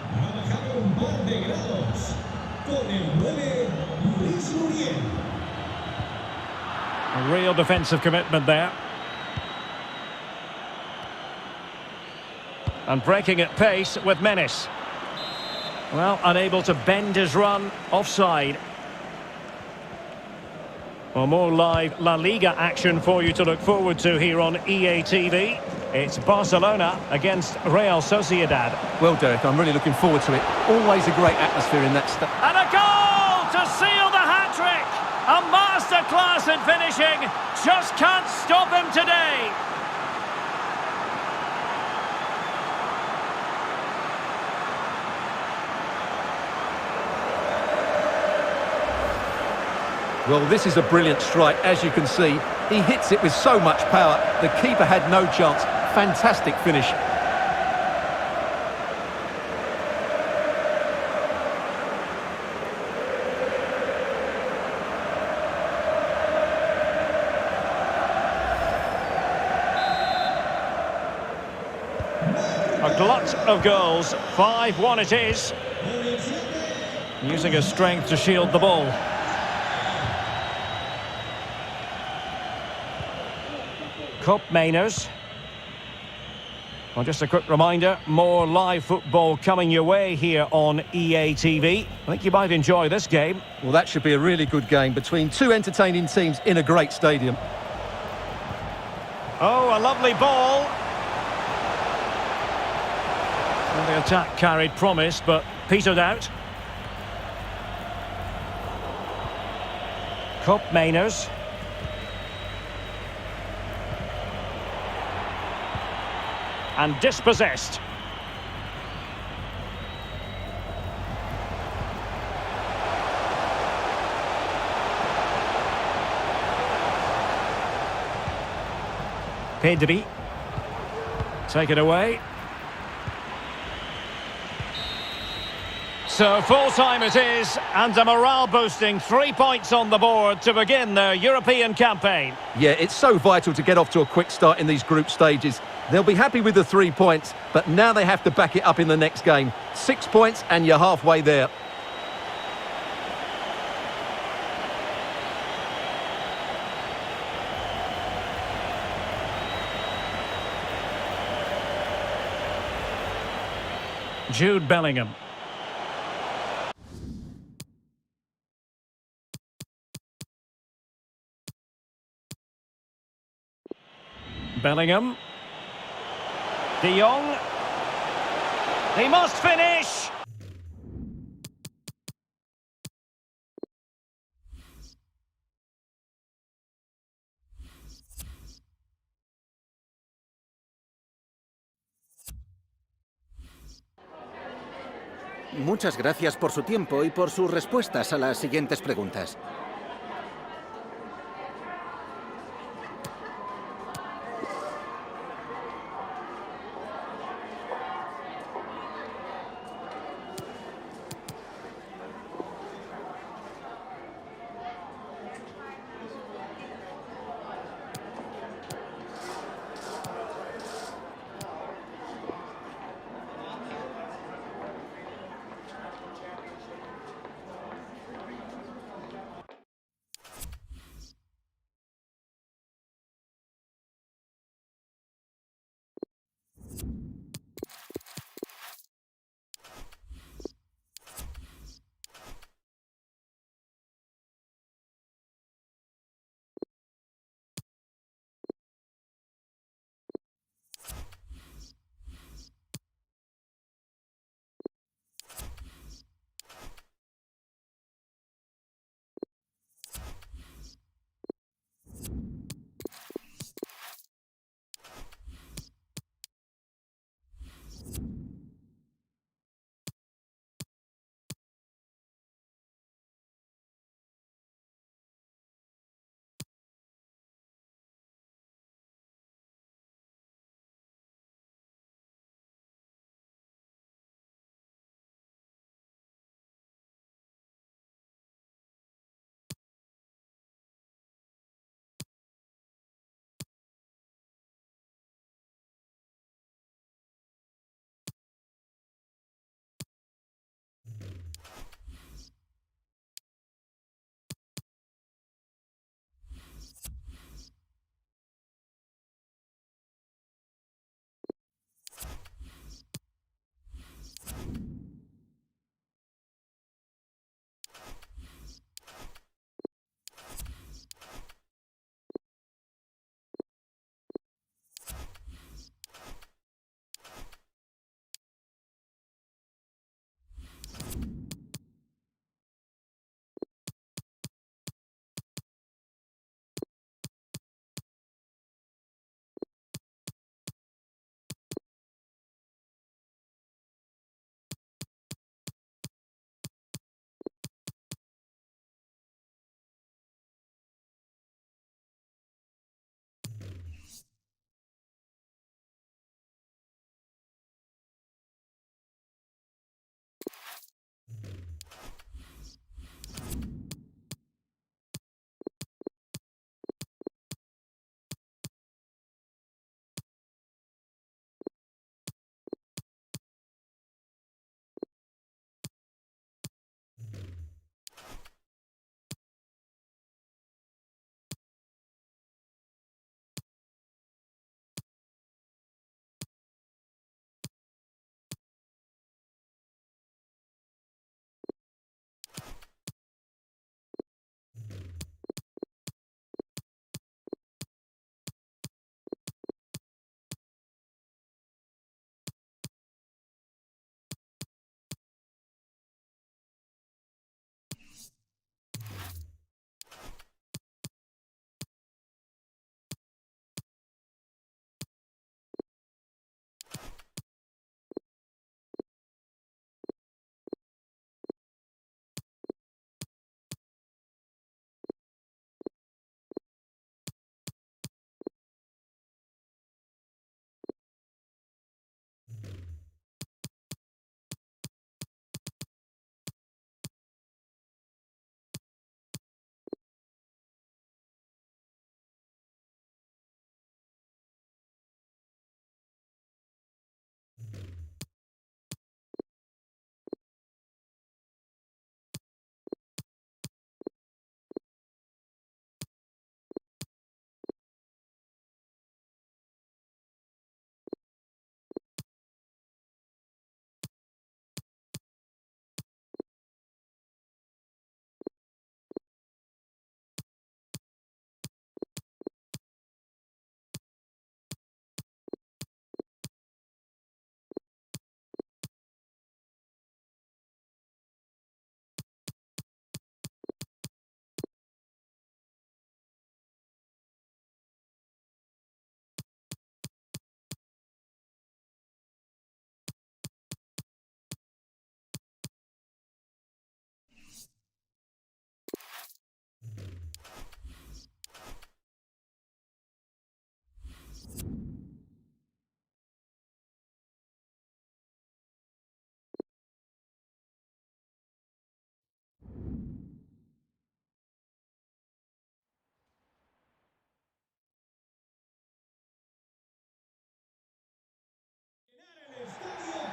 A real defensive commitment there. And breaking at pace with menace. Well, unable to bend his run, offside. Well, more live La Liga action for you to look forward to here on EA TV. It's Barcelona against Real Sociedad. Well, Derek, I'm really looking forward to it. Always a great atmosphere in that And a goal to seal the hat-trick! A Masterclass in finishing. Just can't stop him today. Well, this is a brilliant strike, as you can see. He hits it with so much power. The keeper had no chance. Fantastic finish. A glut of goals. 5-1 it is. Using his strength to shield the ball. Cup Mainers. Well, just a quick reminder, more live football coming your way here on EA TV. I think you might enjoy this game. Well, that should be a really good game between two entertaining teams in a great stadium. Oh, a lovely ball. Well, the attack carried promise, but petered out. Cup Mainers. And dispossessed. Pedri. Take it away. So full-time it is, and a morale-boosting 3 points on the board to begin their European campaign. Yeah, it's so vital to get off to a quick start in these group stages. They'll be happy with the 3 points, but now they have to back it up in the next game. 6 points and you're halfway there. Jude Bellingham. Bellingham. De Jong. He must finish. Muchas gracias por su tiempo y por sus respuestas a las siguientes preguntas.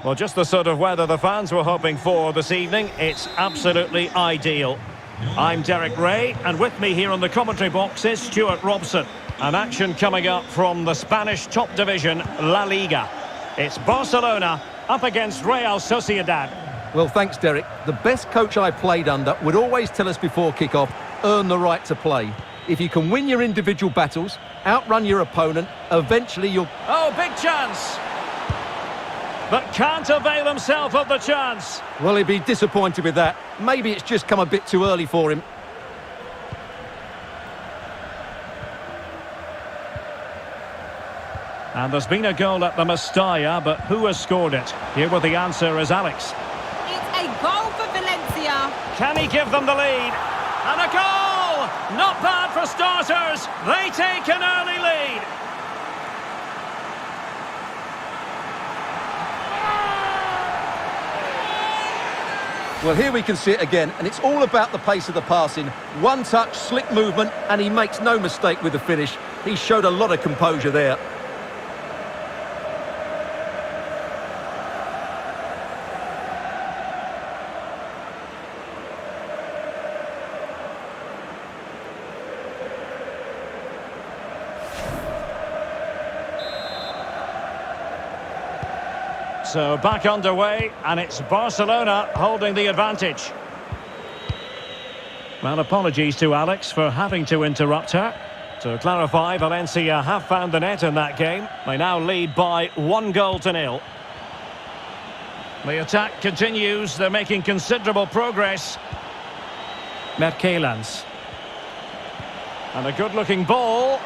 Well, just the sort of weather the fans were hoping for this evening. It's absolutely ideal. I'm Derek Ray, and with me here on the commentary box is Stuart Robson. An action coming up from the Spanish top division, La Liga. It's Barcelona up against Real Sociedad. Well, thanks, Derek. The best coach I played under would always tell us before kick-off, earn the right to play. If you can win your individual battles, outrun your opponent, eventually you'll... Oh, big chance! But can't avail himself of the chance. Well, he'd be disappointed with that. Maybe it's just come a bit too early for him. And there's been a goal at the Mestalla, but who has scored it? Here with the answer is Alex. It's a goal for Valencia. Can he give them the lead? And a goal! Not bad for starters. They take an early lead. Well, here we can see it again, and it's all about the pace of the passing. One touch, slick movement, and he makes no mistake with the finish. He showed a lot of composure there. So back underway, and it's Barcelona holding the advantage. Well, apologies to Alex for having to interrupt her. To clarify, Valencia have found the net in that game. They now lead by 1-0. The attack continues. They're making considerable progress. Merkelans. And a good-looking ball.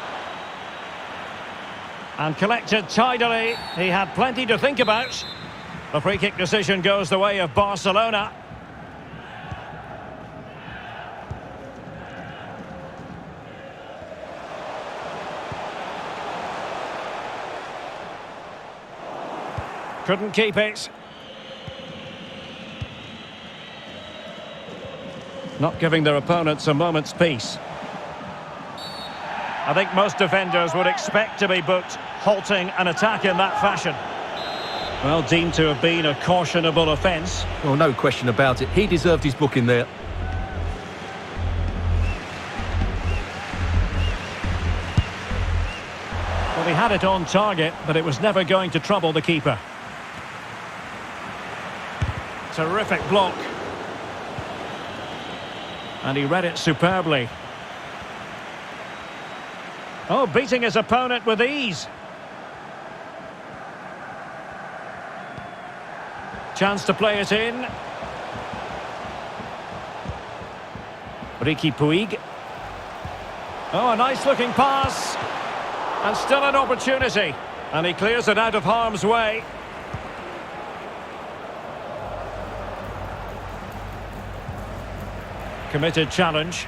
And collected tidily. He had plenty to think about. The free-kick decision goes the way of Barcelona. Couldn't keep it. Not giving their opponents a moment's peace. I think most defenders would expect to be booked, halting an attack in that fashion. Well, deemed to have been a cautionable offence. Well, no question about it. He deserved his booking there. Well, he had it on target, but it was never going to trouble the keeper. Terrific block. And he read it superbly. Oh, beating his opponent with ease. Chance to play it in. Ricky Puig. Oh, a nice-looking pass. And still an opportunity. And he clears it out of harm's way. Committed challenge.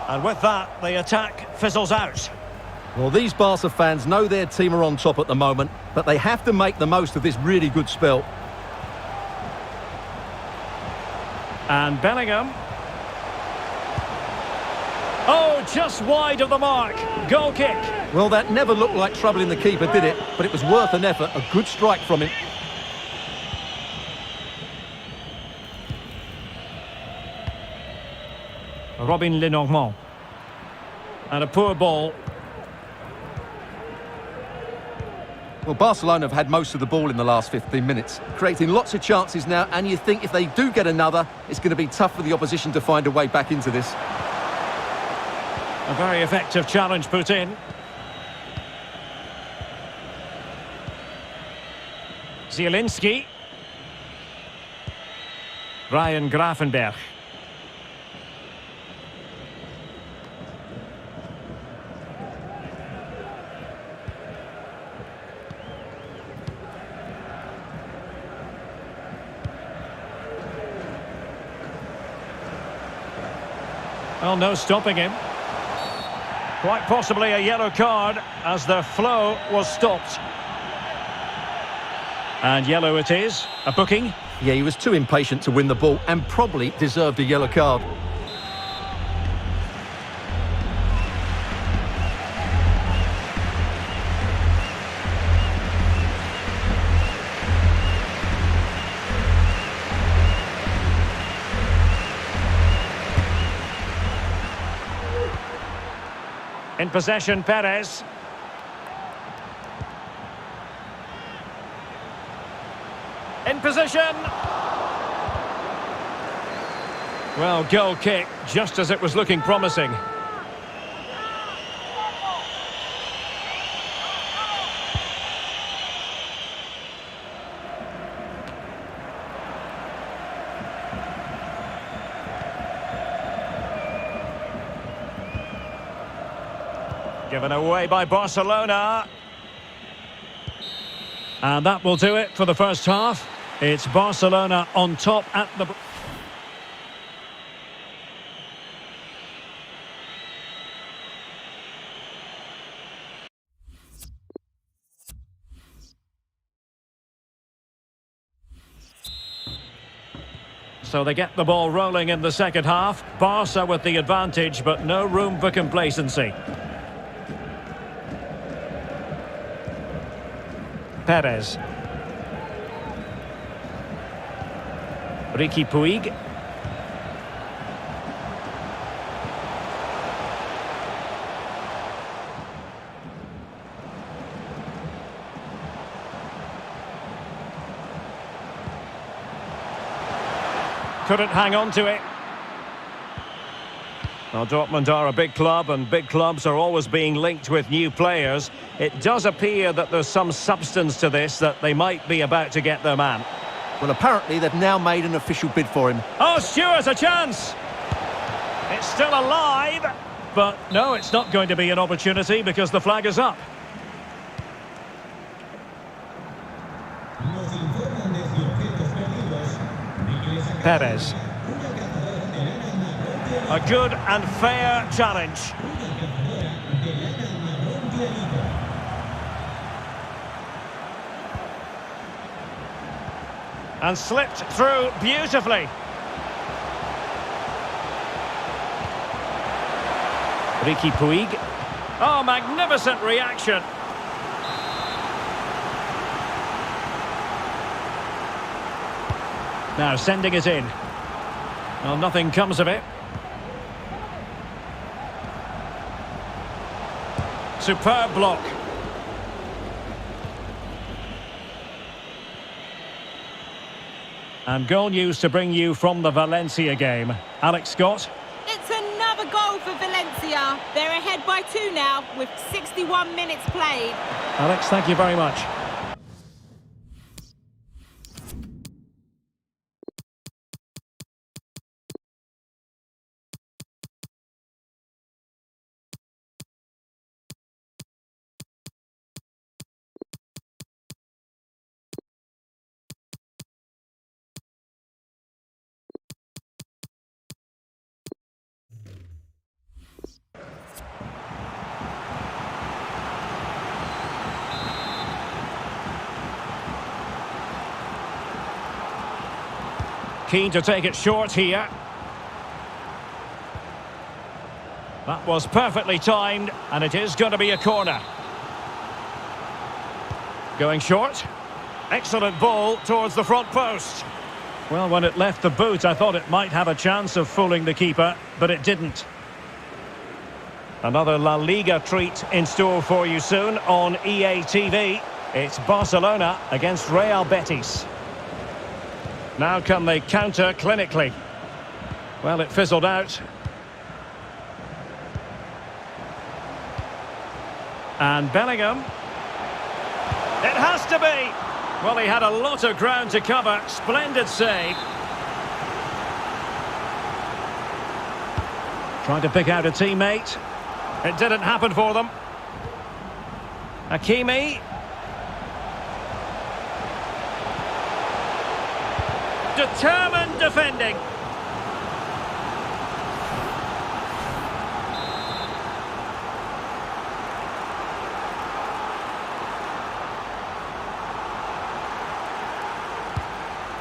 And with that, the attack fizzles out. Well, these Barca fans know their team are on top at the moment, but they have to make the most of this really good spell. And Bellingham. Oh, just wide of the mark. Goal kick. Well, that never looked like troubling the keeper, did it? But it was worth an effort. A good strike from him. Robin Lenormand. And a poor ball. Well, Barcelona have had most of the ball in the last 15 minutes, creating lots of chances now, and you think if they do get another, it's going to be tough for the opposition to find a way back into this. A very effective challenge put in. Zielinski. Ryan Gravenberch. Well, no stopping him. Quite possibly a yellow card as the flow was stopped. And yellow it is. A booking. Yeah, he was too impatient to win the ball and probably deserved a yellow card. In possession, Perez. In position. Well, goal kick, just as it was looking promising. Given away by Barcelona. And that will do it for the first half. It's Barcelona on top at the... So they get the ball rolling in the second half. Barca with the advantage, but no room for complacency. Perez. Ricky Puig. Couldn't hang on to it. Well, Dortmund are a big club, and big clubs are always being linked with new players. It does appear that there's some substance to this, that they might be about to get their man. Well, apparently they've now made an official bid for him. Oh, Stewart, a chance! It's still alive, but no, it's not going to be an opportunity because the flag is up. Perez. A good and fair challenge. And slipped through beautifully. Ricky Puig. Oh, magnificent reaction. Now sending it in. Well, nothing comes of it. Superb block. And goal news to bring you from the Valencia game. Alex Scott. It's another goal for Valencia. They're ahead by 2 now with 61 minutes played. Alex, thank you very much. Keen to take it short here. That was perfectly timed, and it is going to be a corner. Going short. Excellent ball towards the front post. Well, when it left the boot, I thought it might have a chance of fooling the keeper, but it didn't. Another La Liga treat in store for you soon on EA TV. It's Barcelona against Real Betis. Now can they counter clinically? Well, it fizzled out. And Bellingham. It has to be! Well, he had a lot of ground to cover. Splendid save. Trying to pick out a teammate. It didn't happen for them. Hakimi. Determined defending.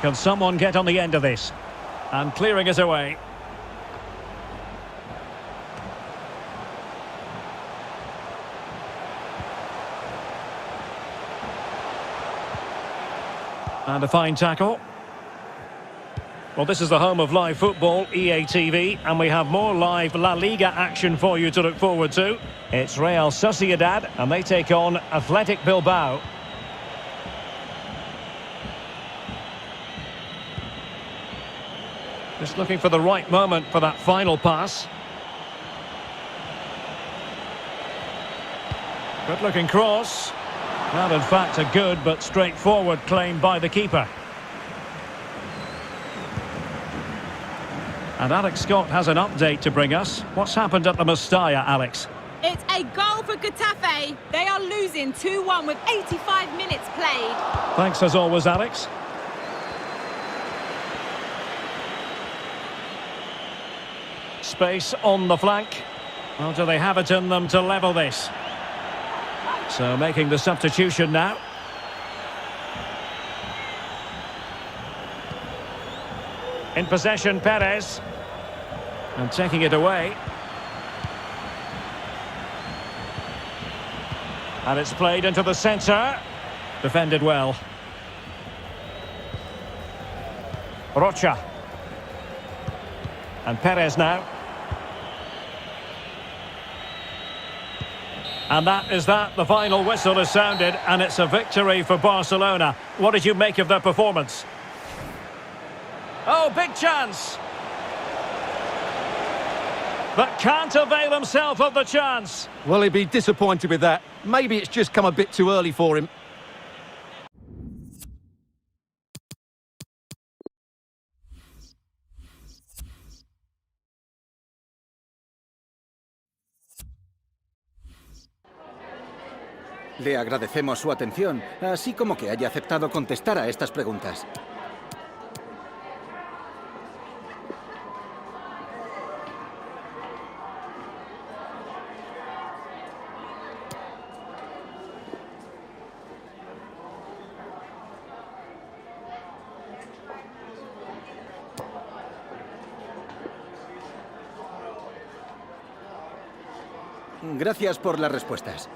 Can someone get on the end of this? And clearing it away. And a fine tackle. Well, this is the home of live football, EA TV, and we have more live La Liga action for you to look forward to. It's Real Sociedad, and they take on Athletic Bilbao. Just looking for the right moment for that final pass. Good looking cross. Not in fact a good but straightforward claim by the keeper. And Alex Scott has an update to bring us. What's happened at the Mestalla, Alex? It's a goal for Getafe. They are losing 2-1 with 85 minutes played. Thanks as always, Alex. Space on the flank. Well, do they have it in them to level this? So making the substitution now. In possession, Perez. And taking it away. And it's played into the centre. Defended well. Rocha. And Perez now. And that is that. The final whistle is sounded, and it's a victory for Barcelona. What did you make of their performance? Oh, big chance! But can't avail himself of the chance. Well, he'd be disappointed with that. Maybe it's just come a bit too early for him. Le agradecemos su atención, así como que haya aceptado contestar a estas preguntas. Gracias por las respuestas.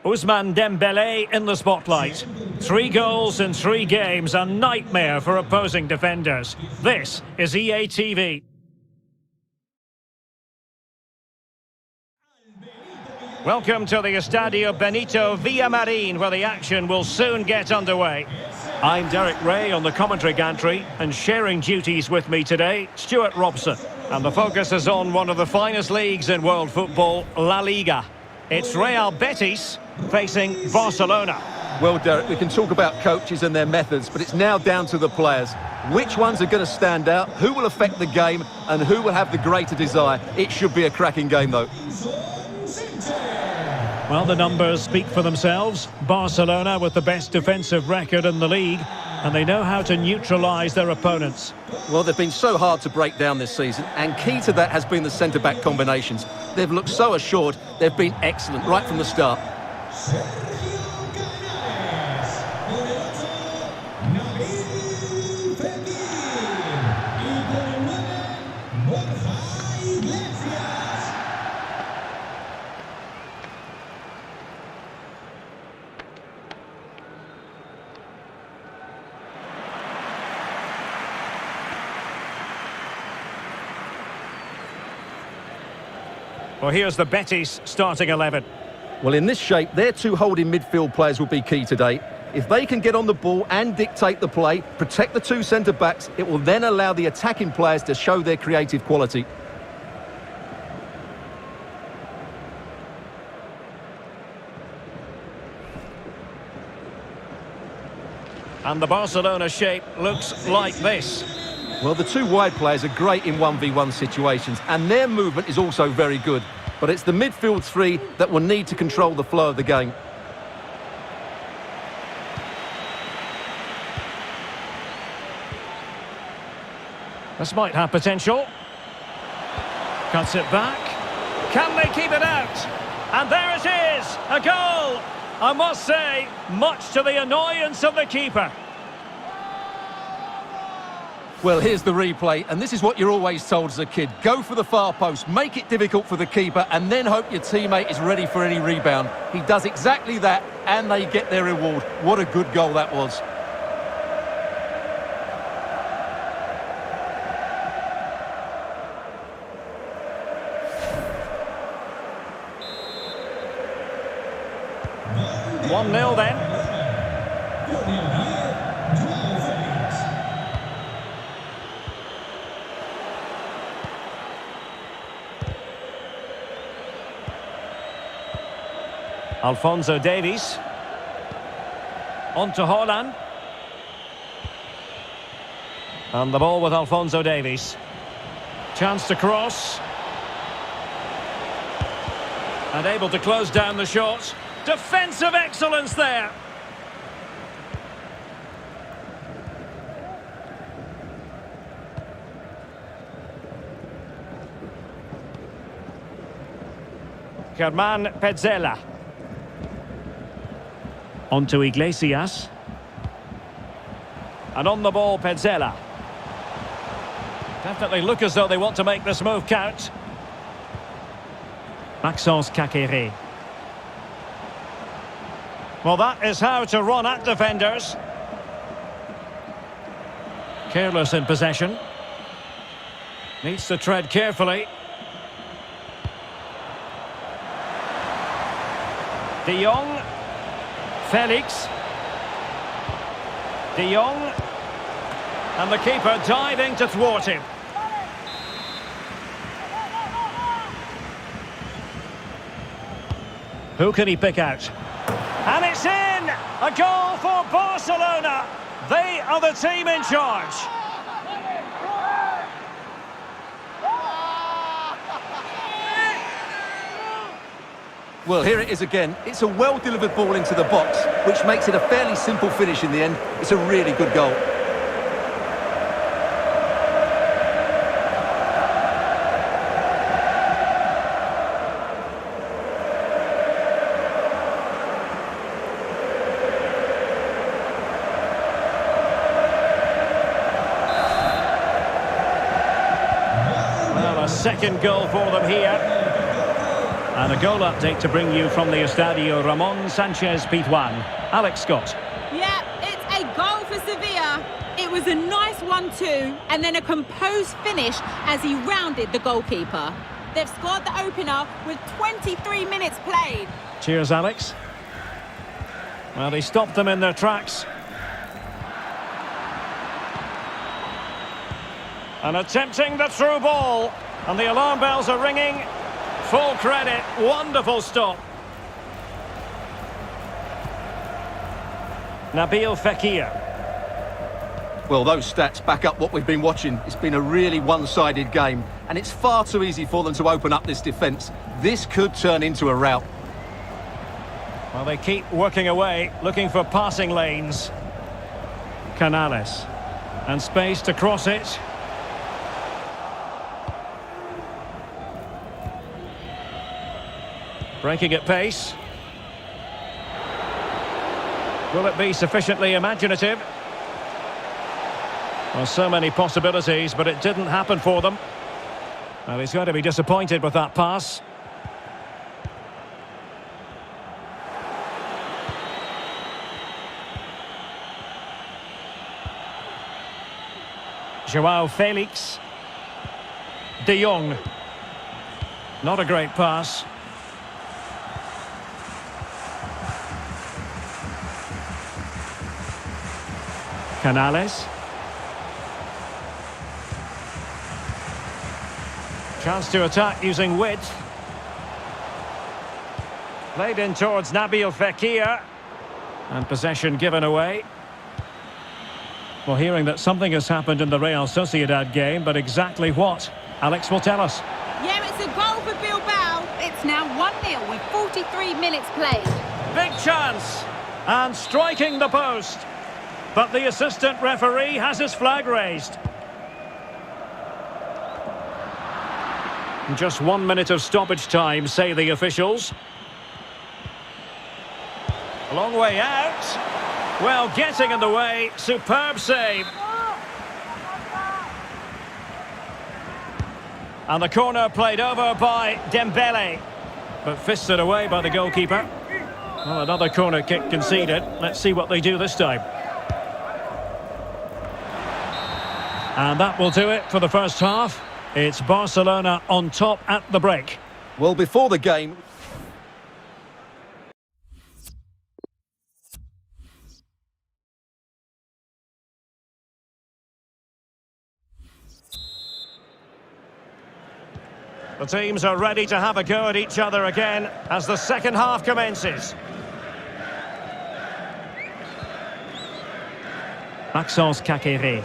Ousmane Dembélé in the spotlight. 3 goals in 3 games, a nightmare for opposing defenders. This is EA TV. Welcome to the Estadio Benito Villamarín, where the action will soon get underway. I'm Derek Ray on the commentary gantry, and sharing duties with me today, Stuart Robson. And the focus is on one of the finest leagues in world football, La Liga. It's Real Betis facing Barcelona. Well, Derek, we can talk about coaches and their methods, but it's now down to the players. Which ones are going to stand out, who will affect the game, and who will have the greater desire? It should be a cracking game, though. Well, the numbers speak for themselves. Barcelona with the best defensive record in the league, and they know how to neutralise their opponents. Well, they've been so hard to break down this season, and key to that has been the centre-back combinations. They've looked so assured, they've been excellent right from the start. Well, here's the Betis starting 11. Well, in this shape, their 2 holding midfield players will be key today. If they can get on the ball and dictate the play, protect the 2 centre-backs, it will then allow the attacking players to show their creative quality. And the Barcelona shape looks like this. Well, the 2 wide players are great in 1v1 situations, and their movement is also very good. But it's the midfield 3 that will need to control the flow of the game. This might have potential. Cuts it back. Can they keep it out? And there it is, a goal! I must say, much to the annoyance of the keeper. Well, here's the replay, and this is what you're always told as a kid. Go for the far post, make it difficult for the keeper, and then hope your teammate is ready for any rebound. He does exactly that, and they get their reward. What a good goal that was. One 1-0 then. Alphonso Davies. On to Haaland. And the ball with Alphonso Davies. Chance to cross. And able to close down the shot. Defensive excellence there. Germán Petzela. On to Iglesias. And on the ball, Petzela. Definitely look as though they want to make this move count. Maxence Caqueret. Well, that is how to run at defenders. Careless in possession. Needs to tread carefully. De Jong. Felix. De Jong. And the keeper diving to thwart him. Who can he pick out? And it's in! A goal for Barcelona! They are the team in charge. Well, here it is again. It's a well-delivered ball into the box, which makes it a fairly simple finish in the end. It's a really good goal. A second goal for them here. And a goal update to bring you from the Estadio Ramon Sanchez Pizjuan. Alex Scott. Yeah, it's a goal for Sevilla. It was a nice 1-2 and then a composed finish as he rounded the goalkeeper. They've scored the opener with 23 minutes played. Cheers, Alex. Well, he stopped them in their tracks. And attempting the through ball. And the alarm bells are ringing. Full credit. Wonderful stop. Nabil Fekir. Well, those stats back up what we've been watching. It's been a really one-sided game, and it's far too easy for them to open up this defence. This could turn into a rout. Well, they keep working away, looking for passing lanes. Canales. And space to cross it. Breaking at pace. Will it be sufficiently imaginative? Well, so many possibilities, but it didn't happen for them. Well, he's going to be disappointed with that pass. Joao Felix. De Jong. Not a great pass. Canales. Chance to attack using width. Played in towards Nabil Fekir. And possession given away. Well, hearing that something has happened in the Real Sociedad game, but exactly what? Alex will tell us. Yeah, it's a goal for Bilbao. It's now 1-0 with 43 minutes played. Big chance. And striking the post. But the assistant referee has his flag raised. Just 1 minute of stoppage time, say the officials. A long way out. Well, getting in the way. Superb save. And the corner played over by Dembele. But fisted away by the goalkeeper. Well, another corner kick conceded. Let's see what they do this time. And that will do it for the first half. It's Barcelona on top at the break. Well, before the game... The teams are ready to have a go at each other again as the second half commences. Maxence Caqueret.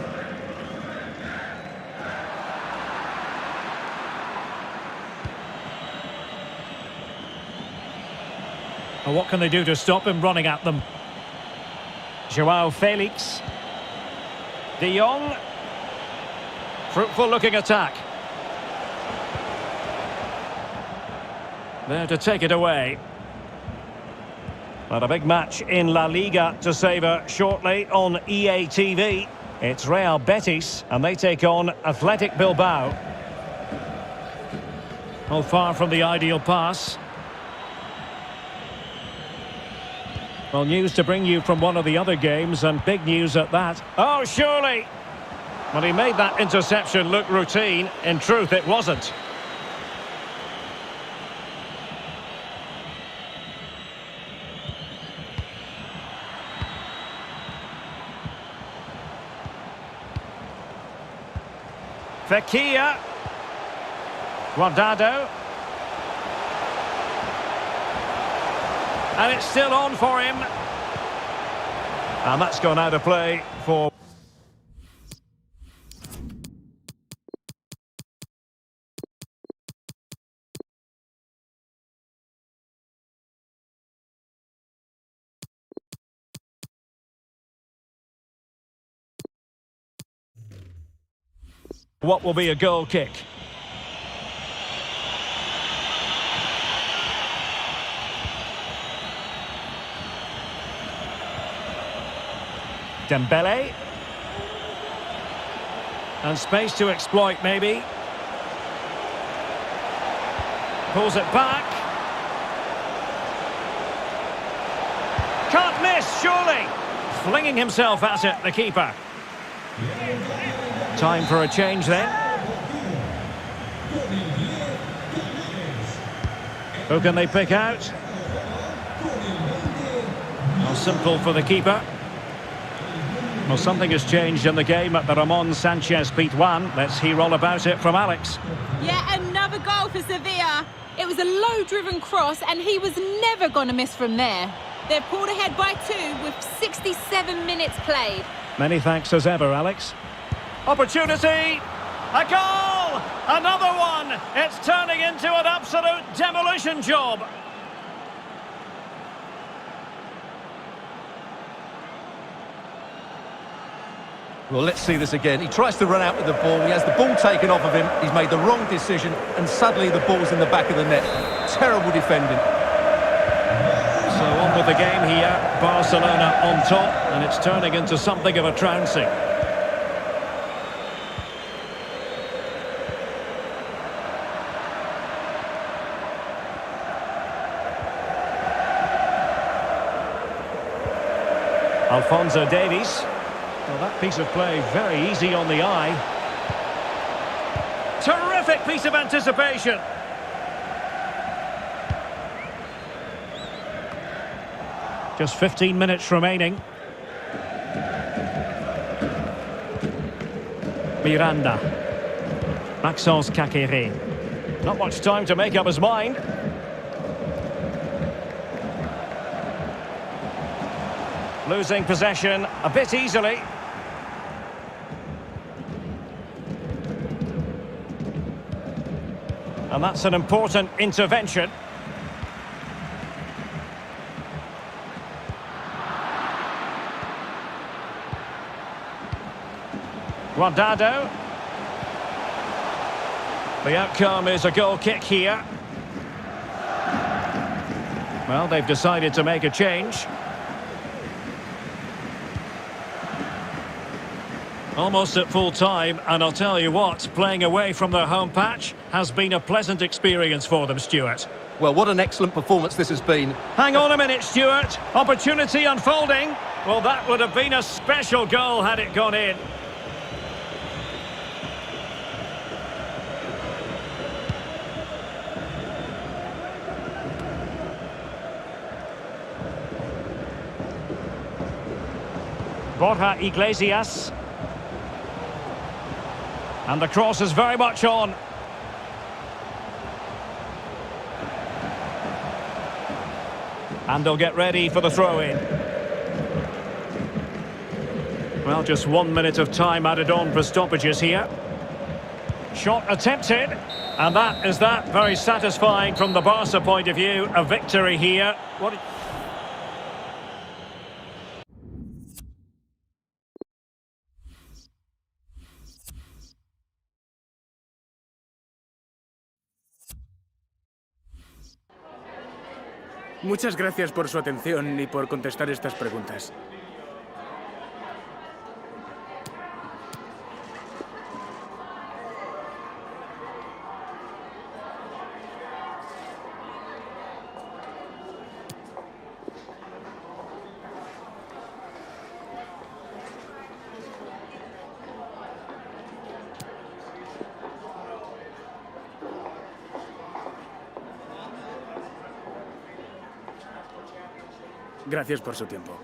Well, what can they do to stop him running at them? Joao Felix. De Jong. Fruitful looking attack. There to take it away. But a big match in La Liga to savour shortly on EA TV. It's Real Betis and they take on Athletic Bilbao. Well, far from the ideal pass. Well, news to bring you from one of the other games, and big news at that. Oh, surely! Well, he made that interception look routine. In truth, it wasn't. Fekir. Guardado. And it's still on for him. And that's gone out of play for... what will be a goal kick. Dembele. And space to exploit, maybe. Pulls it back. Can't miss, surely. Flinging himself at it, the keeper. Time for a change then. Who can they pick out? Well, simple for the keeper. Well, something has changed in the game at the Ramon Sanchez Pizjuan. Let's hear all about it from Alex. Yeah, another goal for Sevilla. It was a low-driven cross, and he was never going to miss from there. They're pulled ahead by 2 with 67 minutes played. Many thanks as ever, Alex. Opportunity! A goal! Another one! It's turning into an absolute demolition job. Well, let's see this again. He tries to run out with the ball. He has the ball taken off of him. He's made the wrong decision, and suddenly the ball's in the back of the net. Terrible defending. So on with the game here. Barcelona on top, and it's turning into something of a trouncing. Alphonso Davies. Well, that piece of play very easy on the eye. Terrific piece of anticipation. Just 15 minutes remaining. Miranda. Maxence Caqueret. Not much time to make up his mind. Losing possession a bit easily. And that's an important intervention. Guardado. The outcome is a goal kick here. Well, they've decided to make a change. Almost at full time, and I'll tell you what, playing away from their home patch has been a pleasant experience for them, Stuart. Well, what an excellent performance this has been. Hang on a minute, Stuart. Opportunity unfolding. Well, that would have been a special goal had it gone in. Borja Iglesias. And the cross is very much on. And they'll get ready for the throw-in. Well, just 1 minute of time added on for stoppages here. Shot attempted. And that is that. Very satisfying from the Barca point of view. A victory here. Muchas gracias por su atención y por contestar estas preguntas. Gracias por su tiempo.